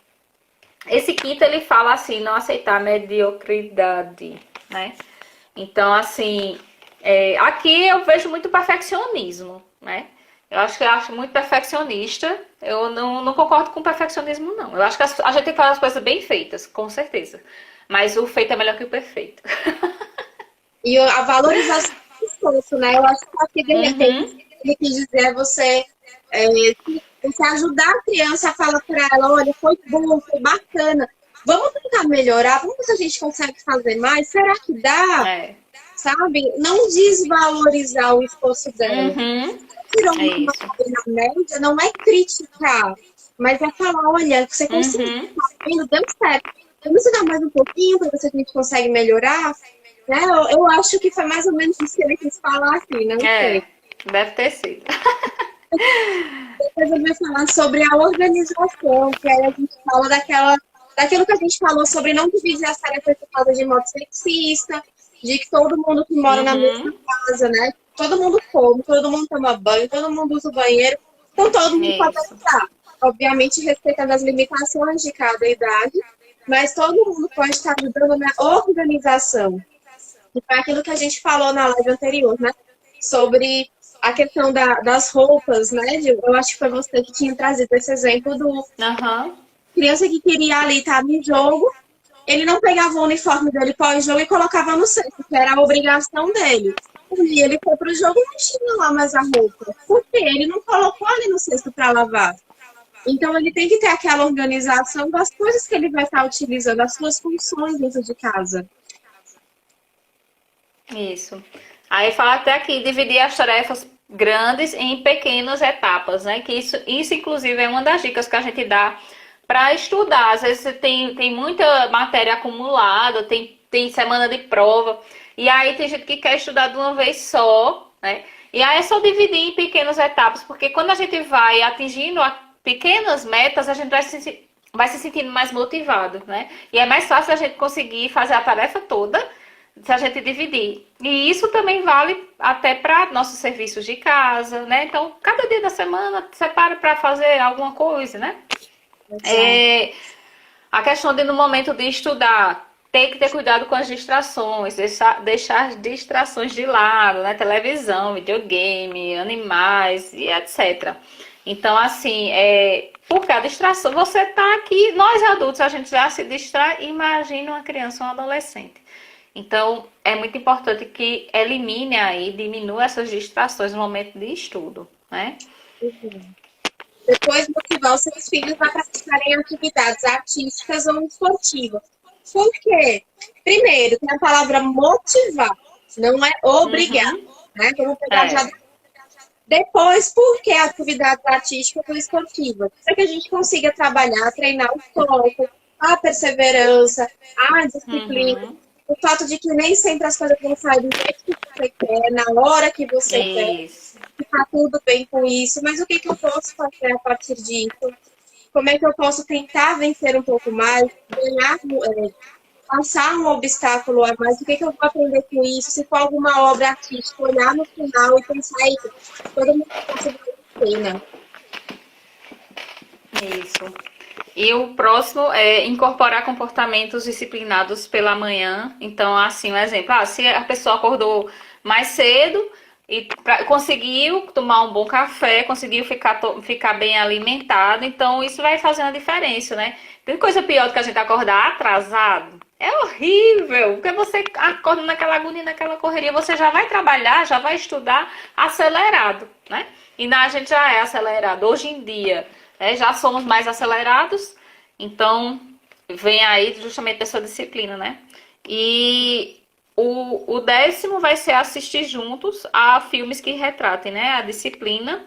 esse quinto ele fala assim, não aceitar mediocridade, né? Então, assim, aqui eu vejo muito perfeccionismo, né? Eu acho muito perfeccionista. Eu não concordo com perfeccionismo, não. Eu acho que a gente tem que fazer as coisas bem feitas, com certeza. Mas o feito é melhor que o perfeito. E a valorização do esforço, né? Eu acho que aqui, de repente, Uhum, ele quis dizer é você, é, você ajudar a criança a falar para ela, olha, foi bom, foi bacana. Vamos tentar melhorar, vamos ver se a gente consegue fazer mais. Será que dá? é. Sabe? Não desvalorizar o esforço dela. Uhum, Tirou é uma isso. coisa na média, não é criticar, mas é falar, olha, você conseguiu, Uhum, tá vendo? Deu certo. Vamos ensinar mais um pouquinho para ver se a gente consegue melhorar. Né? Eu acho que foi mais ou menos isso que ele quis falar aqui, não sei. deve ter sido. Depois eu vou falar sobre a organização, que aí a gente fala daquilo que a gente falou sobre não dividir as tarefas por causa de modo sexista, de que todo mundo que mora na mesma Uhum, casa, né? Todo mundo come, todo mundo toma banho, todo mundo usa o banheiro, então todo mundo pode isso. ajudar. Obviamente respeitando as limitações de cada idade, mas todo mundo pode estar ajudando na organização. E foi aquilo que a gente falou na live anterior, né? Sobre a questão das roupas, né? Eu acho que foi você que tinha trazido esse exemplo do Aham, criança que queria ali estar no jogo, ele não pegava o uniforme dele pós-jogo e colocava no cesto, que era a obrigação dele. Um dia ele foi pro jogo e não tinha lá mais a roupa. Por quê? Ele não colocou ali no cesto para lavar. Então ele tem que ter aquela organização das coisas que ele vai estar utilizando, as suas funções dentro de casa. isso. Aí fala até aqui, dividir as tarefas grandes em pequenas etapas, né? Que isso inclusive, é uma das dicas que a gente dá para estudar. Às vezes você tem muita matéria acumulada, tem semana de prova, e aí tem gente que quer estudar de uma vez só, né? E aí é só dividir em pequenas etapas, porque quando a gente vai atingindo pequenas metas, a gente vai se sentindo mais motivado, né? E é mais fácil a gente conseguir fazer a tarefa toda se a gente dividir. E isso também vale até para nossos serviços de casa, né? Então, cada dia da semana, separe para fazer alguma coisa, né? Exato. É, a questão de, no momento de estudar, ter que ter cuidado com as distrações, deixar as distrações de lado, né? Televisão, videogame, animais e etc. Então, assim, porque a distração, você tá aqui, nós adultos, a gente já se distrai, imagina uma criança ou um adolescente. Então, é muito importante que elimine aí, diminua essas distrações no momento de estudo, né? Depois, motivar os seus filhos a praticarem atividades artísticas ou esportivas. Por quê? Primeiro, tem a palavra motivar, não é obrigar, Uhum, né? Vamos pegar já. é, Depois, por que atividades artísticas ou esportivas? Para que a gente consiga trabalhar, treinar o foco, a perseverança, a disciplina, uhum, o fato de que nem sempre as coisas vão sair do jeito que você quer, na hora que você quer, isso, que tá tudo bem com isso, mas o que que eu posso fazer a partir disso? Como é que eu posso tentar vencer um pouco mais, ganhar, passar um obstáculo a mais? O que que eu vou aprender com isso? Se for alguma obra artística, olhar no final e pensar, aí, todo mundo passa de pena. isso. E o próximo é incorporar comportamentos disciplinados pela manhã. Então, assim, um exemplo. Se a pessoa acordou mais cedo, e conseguiu tomar um bom café, conseguiu ficar bem alimentado, então isso vai fazendo a diferença, né? Tem coisa pior do que a gente acordar atrasado. É horrível, porque você acorda naquela agonia, naquela correria, você já vai trabalhar, já vai estudar acelerado, né? E a gente já é acelerado. Hoje em dia, né, já somos mais acelerados, então vem aí justamente essa disciplina, né? E o 10º vai ser assistir juntos a filmes que retratem, né, a disciplina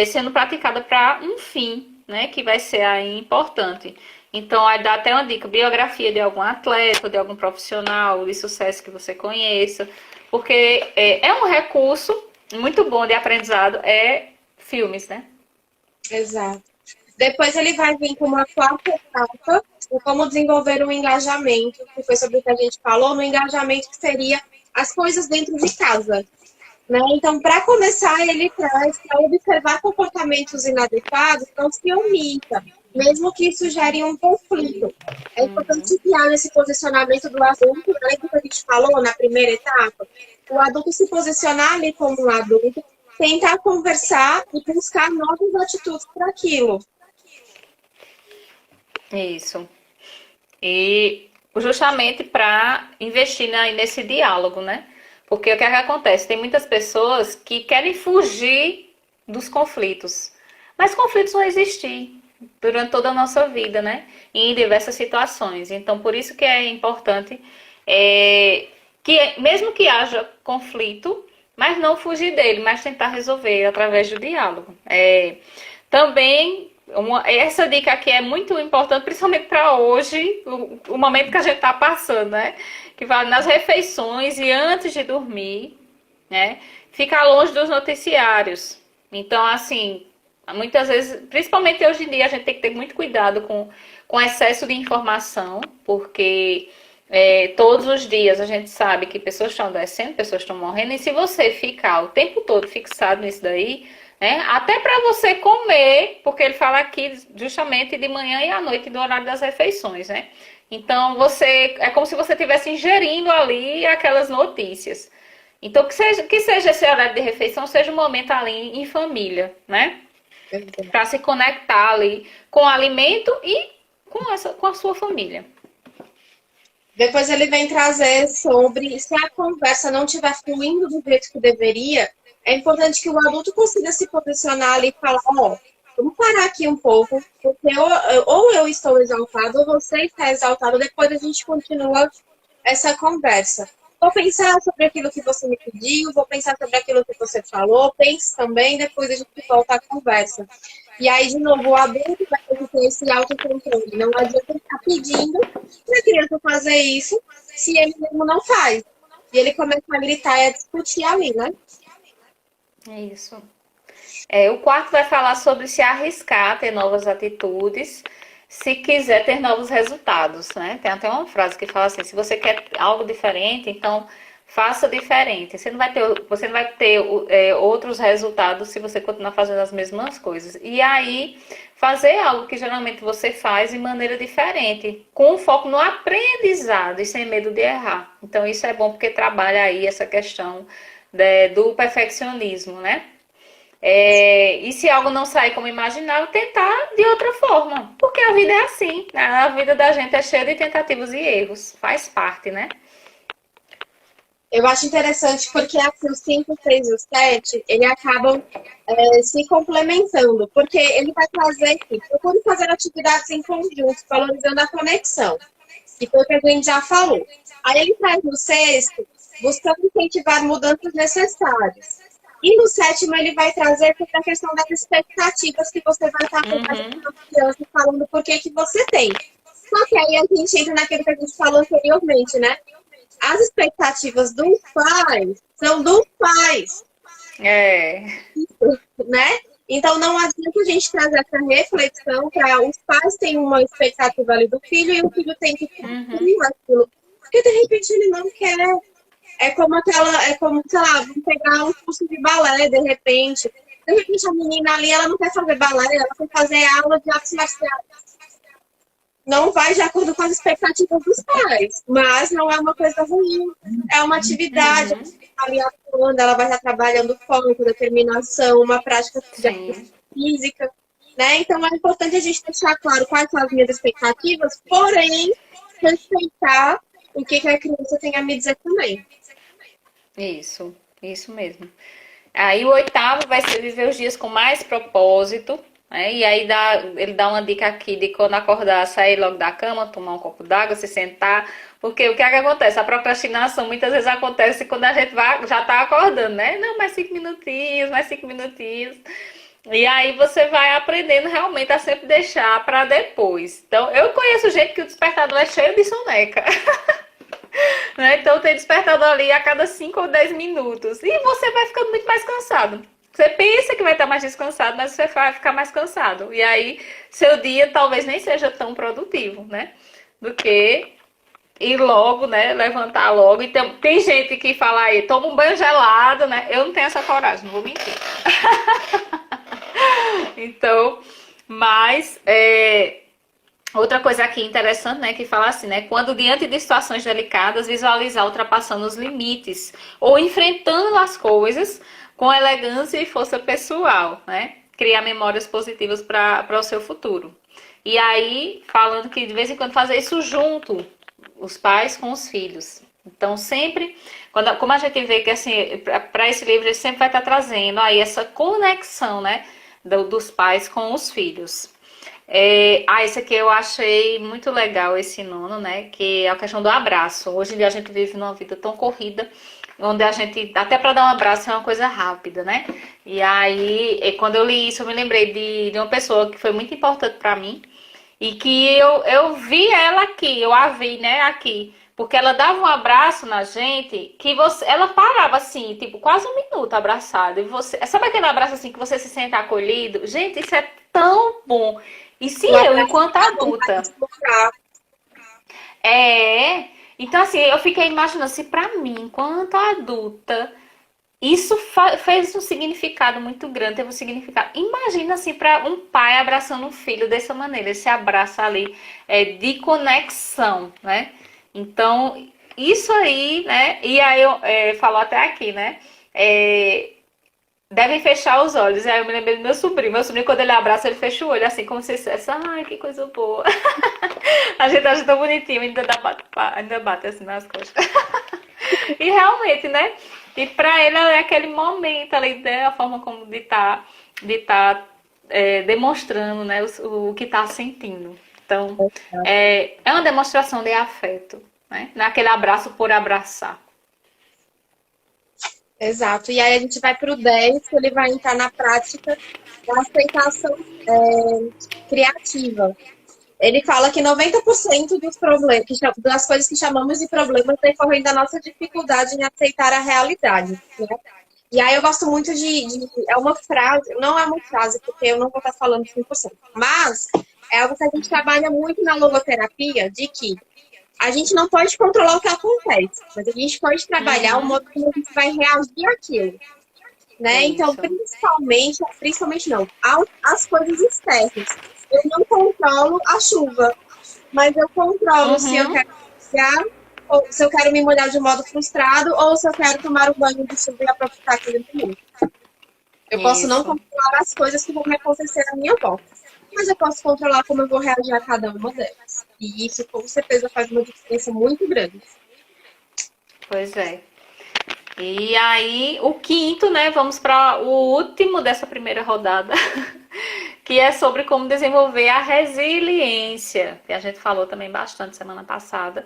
sendo praticada para um fim, né, que vai ser aí importante. Então, aí dá até uma dica, biografia de algum atleta, de algum profissional de sucesso que você conheça, porque é um recurso muito bom de aprendizado, filmes, né? Exato. Depois ele vai vir com uma quarta etapa, o como desenvolver um engajamento, que foi sobre o que a gente falou, no engajamento que seria as coisas dentro de casa. Né? Então, para começar, ele traz para observar comportamentos inadequados, não se omita, mesmo que isso gere um conflito. É importante criar esse posicionamento do adulto, né, do que a gente falou na primeira etapa, o adulto se posicionar ali como um adulto, tentar conversar e buscar novas atitudes para aquilo. Isso. E justamente para investir nesse diálogo, né? Porque o que é que acontece? Tem muitas pessoas que querem fugir dos conflitos. Mas conflitos vão existir durante toda a nossa vida, né? Em diversas situações. Então, por isso que é importante que, mesmo que haja conflito, mas não fugir dele, mas tentar resolver através do diálogo. Também, essa dica aqui é muito importante, principalmente para hoje, o momento que a gente está passando, né? Que vale nas refeições e antes de dormir, né? Ficar longe dos noticiários. Então, assim, muitas vezes, principalmente hoje em dia, a gente tem que ter muito cuidado com excesso de informação, porque todos os dias a gente sabe que pessoas estão adoecendo, pessoas estão morrendo, e se você ficar o tempo todo fixado nisso daí, né, até para você comer, porque ele fala aqui justamente de manhã e à noite, do horário das refeições, né? Então, é como se você estivesse ingerindo ali aquelas notícias. Então, que seja esse horário de refeição, seja um momento ali em família, né? Para se conectar ali com o alimento e com a sua família. Depois ele vem trazer sobre se a conversa não estiver fluindo do jeito que deveria, é importante que o adulto consiga se posicionar ali e falar, vamos parar aqui um pouco, porque ou eu estou exaltado ou você está exaltado, depois a gente continua essa conversa. Vou pensar sobre aquilo que você me pediu, vou pensar sobre aquilo que você falou, pense também, depois a gente volta à conversa. E aí, de novo, o adulto vai ter que ter esse autocontrole. Não adianta ele estar pedindo para a criança fazer isso se ele mesmo não faz. E ele começa a gritar e a discutir ali, né? É isso. O quarto vai falar sobre se arriscar a ter novas atitudes, se quiser ter novos resultados, né? Tem até uma frase que fala assim, se você quer algo diferente, então faça diferente. Você não vai ter outros resultados se você continuar fazendo as mesmas coisas. E aí, fazer algo que geralmente você faz de maneira diferente, com foco no aprendizado e sem medo de errar. Então, isso é bom porque trabalha aí essa questão do perfeccionismo, né? E se algo não sair como imaginava, tentar de outra forma. Porque a vida é assim, né? A vida da gente é cheia de tentativas e erros. Faz parte, né? Eu acho interessante porque aqui os 5, 6 e o 7, ele acabam se complementando. Porque ele vai trazer aqui, procure fazer atividades em conjunto, valorizando a conexão. Que foi o que a gente já falou. Aí ele traz no 6º, buscando incentivar mudanças necessárias. E no 7º, ele vai trazer a questão das expectativas que você vai estar com a criança falando por que você tem. Só que aí a gente entra naquilo que a gente falou anteriormente, né? As expectativas dos pais são dos pais. Né? Então, não adianta a gente trazer essa reflexão para os pais têm uma expectativa ali do filho e o filho tem que cumprir aquilo. Porque, de repente, ele não quer. É como, sei lá, vamos pegar um curso de balé, de repente. De repente, a menina ali, ela não quer fazer balé, ela quer fazer aula de artes marciais. não vai de acordo com as expectativas dos pais, mas não é uma coisa ruim. É uma atividade, Uhum, ali atuando, ela vai estar trabalhando foco, determinação, uma prática de atividade sim, física, né? Então é importante a gente deixar claro quais são as minhas expectativas, porém respeitar o que a criança tem a me dizer também. isso mesmo. Aí o oitavo vai ser viver os dias com mais propósito, né? E aí ele dá uma dica aqui de quando acordar, sair logo da cama, tomar um copo d'água, se sentar. Porque o que é que acontece? A procrastinação muitas vezes acontece quando a gente já tá acordando, né? Não, mais 5 minutinhos, mais 5 minutinhos. E aí você vai aprendendo realmente a sempre deixar para depois. Então, eu conheço gente que o despertador é cheio de soneca. Né? Então tem despertador ali a cada 5 ou 10 minutos. E você vai ficando muito mais cansado. Você pensa que vai estar mais descansado, mas você vai ficar mais cansado. E aí, seu dia talvez nem seja tão produtivo, né? Do que ir logo, né? Levantar logo. Então, tem gente que fala aí, toma um banho gelado, né? Eu não tenho essa coragem, não vou mentir. Então, mas outra coisa aqui interessante, né, que fala assim, né, quando diante de situações delicadas, visualizar ultrapassando os limites ou enfrentando as coisas com elegância e força pessoal, né? Criar memórias positivas para o seu futuro. E aí, falando que de vez em quando fazer isso junto, os pais com os filhos. Então, sempre, como a gente vê que, assim, para esse livro, ele sempre vai estar trazendo aí essa conexão, né, dos pais com os filhos. Esse aqui eu achei muito legal, esse nono, né? Que é a questão do abraço. Hoje em dia a gente vive numa vida tão corrida, onde a gente, até para dar um abraço é uma coisa rápida, né? E aí, quando eu li isso, eu me lembrei de uma pessoa que foi muito importante para mim e que eu vi ela aqui, eu a vi, né, aqui. Porque ela dava um abraço na gente que ela parava assim, tipo, quase um minuto abraçada. E você, sabe aquele abraço assim que você se sente acolhido? Gente, isso é tão bom. E se O eu, abraço enquanto dá vontade adulta, de mostrar. é. Então, assim, eu fiquei imaginando se pra mim, enquanto adulta, isso fez um significado muito grande, teve um significado. Imagina assim, para um pai abraçando um filho dessa maneira, esse abraço ali de conexão, né? Então, isso aí, né? E aí eu falou até aqui, né? É, devem fechar os olhos. E aí eu me lembrei do meu sobrinho. Meu sobrinho, quando ele abraça, ele fecha o olho, assim, como se dissesse, ai, que coisa boa. A gente acha tão bonitinho, ainda bate assim nas costas. E realmente, né? E pra ele é aquele momento ali, né? A forma como de tá demonstrando, né? O que tá sentindo. Então, é uma demonstração de afeto, né? Naquele abraço por abraçar. Exato. E aí a gente vai para o 10, que ele vai entrar na prática da aceitação criativa. Ele fala que 90% dos problemas, das coisas que chamamos de problemas, decorrem da nossa dificuldade em aceitar a realidade. Né? E aí eu gosto muito é uma frase, não é uma frase, porque eu não vou estar falando 100%, mas é algo que a gente trabalha muito na logoterapia, de que a gente não pode controlar o que acontece, mas a gente pode trabalhar o Uhum. modo como a gente vai reagir àquilo. Né? Então, Isso. principalmente não, as coisas externas. Eu não controlo a chuva, mas eu controlo se eu Uhum. quero molhar, ou se eu quero me molhar de modo frustrado, ou se eu quero tomar um banho de chuva e aproveitar aquele momento. Eu posso não Isso. controlar as coisas que vão me acontecer à minha volta, mas eu posso controlar como eu vou reagir a cada uma delas. E isso, com certeza, faz uma diferença muito grande. Pois é. E aí, o quinto, né? Vamos para o último dessa primeira rodada, que é sobre como desenvolver a resiliência, que a gente falou também bastante semana passada.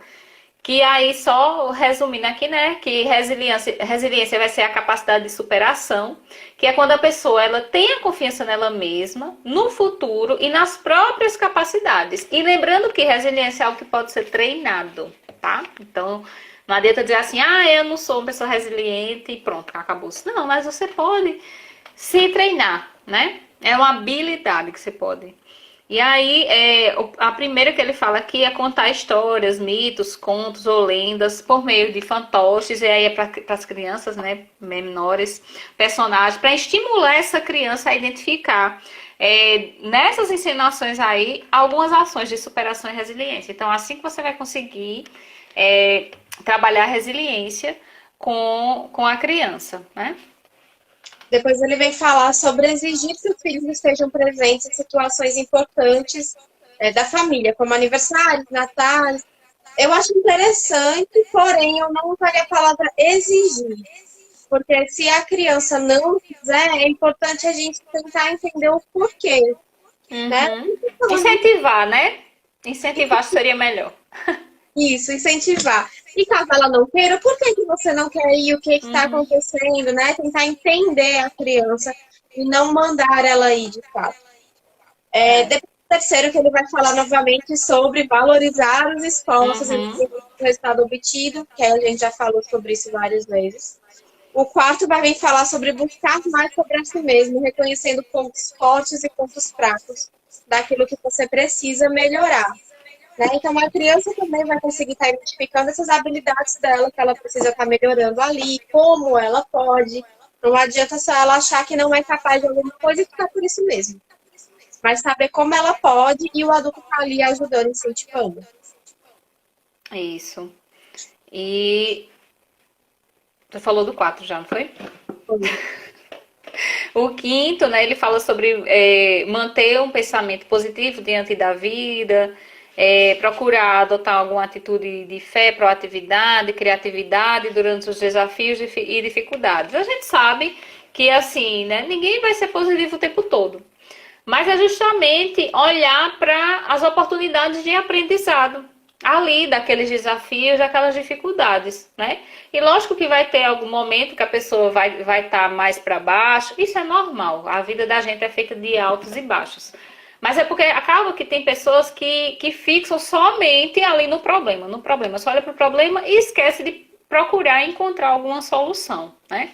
Que aí, só resumindo aqui, né? Que resiliência vai ser a capacidade de superação, que é quando a pessoa ela tem a confiança nela mesma, no futuro e nas próprias capacidades. E lembrando que resiliência é algo que pode ser treinado, tá? Então, não adianta dizer assim, eu não sou uma pessoa resiliente e pronto, acabou-se. Não, mas você pode se treinar, né? É uma habilidade que você pode. E aí, a primeira que ele fala aqui é contar histórias, mitos, contos ou lendas por meio de fantoches, e aí é para as crianças, né, menores, personagens, para estimular essa criança a identificar nessas ensinações aí, algumas ações de superação e resiliência. Então, assim que você vai conseguir trabalhar a resiliência com a criança, né? Depois ele vem falar sobre exigir que os filhos estejam presentes em situações importantes da família, como aniversários, natais. Eu acho interessante, porém eu não usaria a palavra exigir. Porque se a criança não quiser, é importante a gente tentar entender o porquê, né? Uhum. Incentivar, né? Incentivar acho que seria melhor. Isso, incentivar. E caso ela não queira, por que que você não quer ir? O que está Uhum. acontecendo, né? Tentar entender a criança e não mandar ela ir de fato. Depois o terceiro que ele vai falar novamente sobre valorizar os esforços e Uhum. o resultado obtido, que a gente já falou sobre isso várias vezes. O quarto vai vir falar sobre buscar mais sobre a si mesmo, reconhecendo pontos fortes e pontos fracos daquilo que você precisa melhorar. Né? Então, a criança também vai conseguir estar identificando essas habilidades dela, que ela precisa estar melhorando ali, como ela pode. Não adianta só ela achar que não é capaz de alguma coisa e ficar por isso mesmo. Mas saber como ela pode e o adulto está ali ajudando, incentivando. Isso. E você falou do 4 já, não foi? O quinto, né, ele fala sobre manter um pensamento positivo diante da vida, procurar adotar alguma atitude de fé, proatividade, criatividade durante os desafios e dificuldades. A gente sabe que, assim, né, ninguém vai ser positivo o tempo todo. Mas é justamente olhar para as oportunidades de aprendizado ali, daqueles desafios, daquelas dificuldades, né? E lógico que vai ter algum momento que a pessoa vai estar mais para baixo, isso é normal, a vida da gente é feita de altos e baixos. Mas é porque acaba que tem pessoas que fixam somente ali no problema, só olha para o problema e esquece de procurar encontrar alguma solução, né?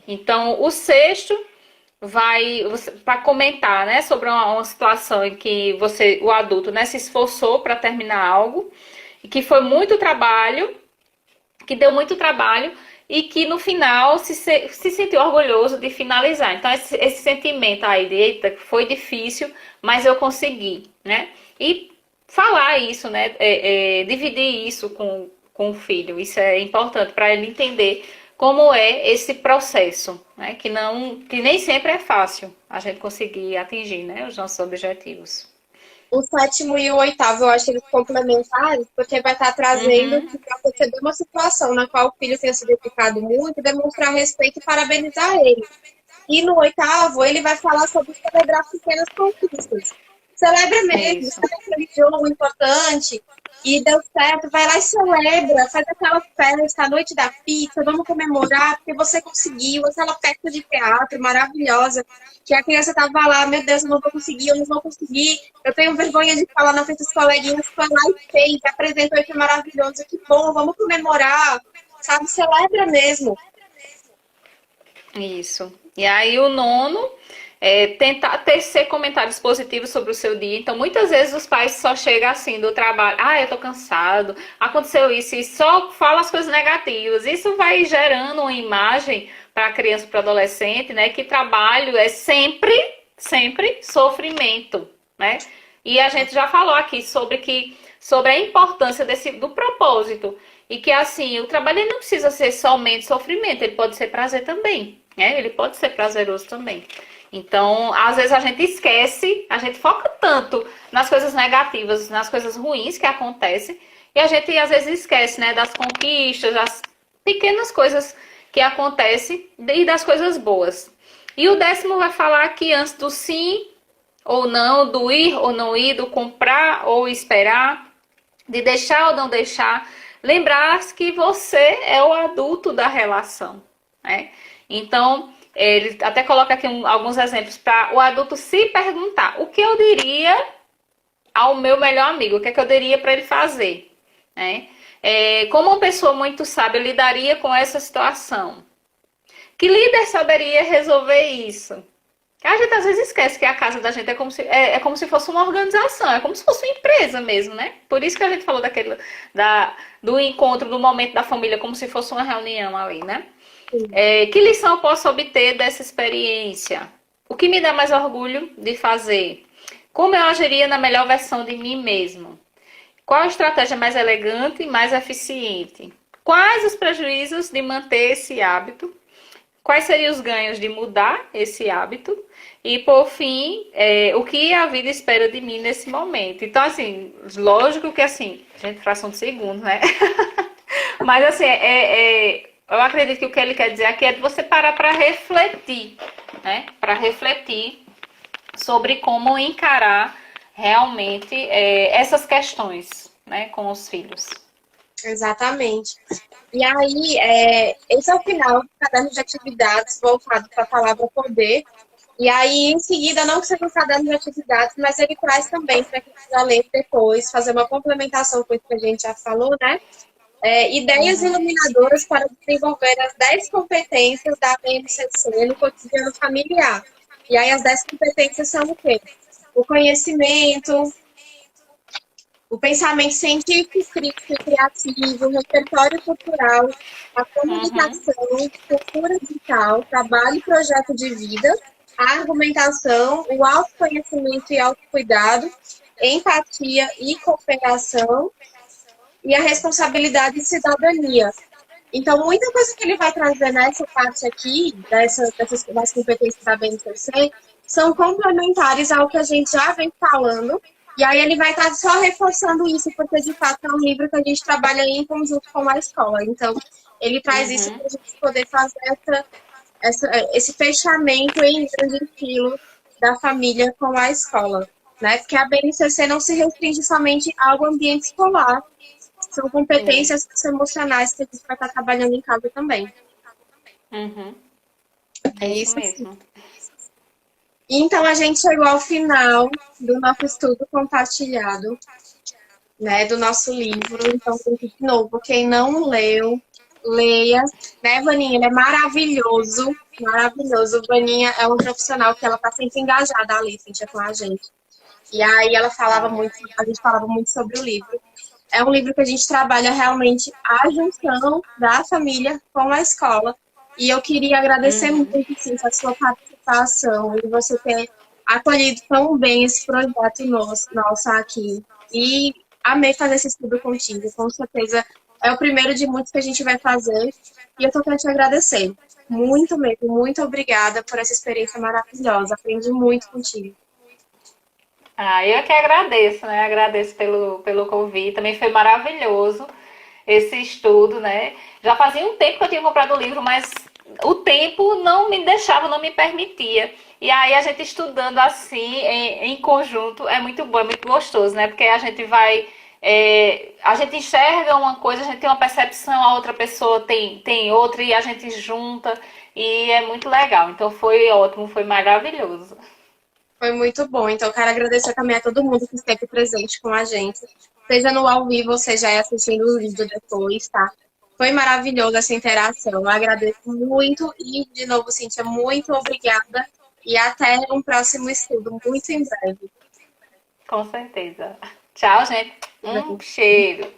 Então, o sexto vai para comentar, né, sobre uma situação em que o adulto, né, se esforçou para terminar algo e que foi muito trabalho, que deu muito trabalho e que no final se sentiu orgulhoso de finalizar. Então esse sentimento aí de eita, foi difícil, mas eu consegui, né? E falar isso, né, dividir isso com o filho, isso é importante para ele entender como é esse processo, né? Que nem sempre é fácil a gente conseguir atingir, né, os nossos objetivos. O sétimo e o oitavo, eu acho eles complementares, porque vai estar trazendo Uhum. que para perceber uma situação na qual o filho tenha se dedicado muito, demonstrar respeito e parabenizar ele. E no oitavo, ele vai falar sobre celebrar pequenas conquistas. Celebra mesmo, Isso. sabe aquele jogo importante e deu certo, vai lá e celebra, faz aquela festa, a noite da pizza, vamos comemorar, porque você conseguiu, aquela festa de teatro maravilhosa, que a criança tava lá, meu Deus, eu não vou conseguir, eu não vou conseguir, eu tenho vergonha de falar na frente dos coleguinhas, foi lá e fez, apresentou e foi maravilhoso, que bom, vamos comemorar, sabe, celebra mesmo. Isso. E aí o nono tentar tecer comentários positivos sobre o seu dia. Então, muitas vezes os pais só chegam assim do trabalho, eu tô cansado, aconteceu isso, e só fala as coisas negativas. Isso vai gerando uma imagem para a criança, para o adolescente, né, que trabalho é sempre sofrimento, né? E a gente já falou aqui sobre a importância do propósito. E que assim, o trabalho ele não precisa ser somente sofrimento, ele pode ser prazer também, né? Ele pode ser prazeroso também. Então, às vezes a gente esquece, a gente foca tanto nas coisas negativas, nas coisas ruins que acontecem, e a gente às vezes esquece, né, das conquistas, das pequenas coisas que acontecem e das coisas boas. E o 10º vai falar que antes do sim ou não, do ir ou não ir, do comprar ou esperar, de deixar ou não deixar, lembrar que você é o adulto da relação, né? Então, ele até coloca aqui alguns exemplos para o adulto se perguntar: o que eu diria ao meu melhor amigo? O que é que eu diria para ele fazer? Né? Como uma pessoa muito sábia lidaria com essa situação? Que líder saberia resolver isso? A gente às vezes esquece que a casa da gente é como se fosse uma organização, é como se fosse uma empresa mesmo, né? Por isso que a gente falou do encontro, do momento da família, como se fosse uma reunião ali, né? Que lição eu posso obter dessa experiência? O que me dá mais orgulho de fazer? Como eu agiria na melhor versão de mim mesmo? Qual a estratégia mais elegante e mais eficiente? Quais os prejuízos de manter esse hábito? Quais seriam os ganhos de mudar esse hábito? E, por fim, o que a vida espera de mim nesse momento? Então, assim, lógico que, assim, gente, fração de segundo, né? Mas, assim, eu acredito que o que ele quer dizer aqui é de você parar para refletir, né? Para refletir sobre como encarar realmente essas questões, né, com os filhos. Exatamente. E aí, esse é o final do caderno de atividades voltado para a palavra poder. E aí, em seguida, não que seja um caderno de atividades, mas ele traz também para quem quiser ler depois, fazer uma complementação com o que a gente já falou, né? Ideias iluminadoras para desenvolver as 10 competências da BNCC no cotidiano familiar. E aí, as 10 competências são o quê? O conhecimento, o pensamento científico, crítico e criativo, o repertório cultural, a Uhum, comunicação, cultura digital, trabalho e projeto de vida, a argumentação, o autoconhecimento e autocuidado, empatia e cooperação e a responsabilidade e cidadania. Então, muita coisa que ele vai trazer nessa parte aqui, das competências da BNCC, são complementares ao que a gente já vem falando. E aí ele vai estar só reforçando isso, porque de fato é um livro que a gente trabalha em conjunto com a escola. Então, ele traz isso uhum, para a gente poder fazer esse fechamento em grande estilo da família com a escola. Né? Porque a BNCC não se restringe somente ao ambiente escolar, são sim, competências emocionais que a gente vai estar trabalhando em casa também. uhum, É é isso isso sim. mesmo. Então, a gente chegou ao final do nosso estudo compartilhado, né, do nosso livro. Então, de novo, quem não leu, leia. Né, Vaninha? Ele é maravilhoso, maravilhoso. Vaninha é um profissional que ela está sempre engajada ali, Cíntia, com a gente. E aí ela falava Ah, muito, a gente falava muito sobre o livro. É um livro que a gente trabalha realmente a junção da família com a escola. E eu queria agradecer uhum. muito, sim, a sua participação e você ter acolhido tão bem esse projeto nosso aqui. E amei fazer esse estudo contigo. Com certeza é o primeiro de muitos que a gente vai fazer. E eu tô querendo te agradecer. Muito mesmo. Muito obrigada por essa experiência maravilhosa. Aprendi muito contigo. Ah, eu que agradeço, né? Agradeço pelo convite. Também foi maravilhoso esse estudo, né? Já fazia um tempo que eu tinha comprado o livro, mas o tempo não me deixava, não me permitia. E aí a gente estudando assim, em conjunto, é muito bom, é muito gostoso, né? Porque a gente vai. A gente enxerga uma coisa, a gente tem uma percepção, a outra pessoa tem outra, e a gente junta, e é muito legal. Então foi ótimo, foi maravilhoso. Foi muito bom. Então, eu quero agradecer também a todo mundo que esteve presente com a gente, seja no ao vivo ou seja aí assistindo o vídeo depois, tá? Foi maravilhoso essa interação. Eu agradeço muito e, de novo, Cíntia, muito obrigada e até um próximo estudo, muito em breve. Com certeza. Tchau, gente. Um cheiro.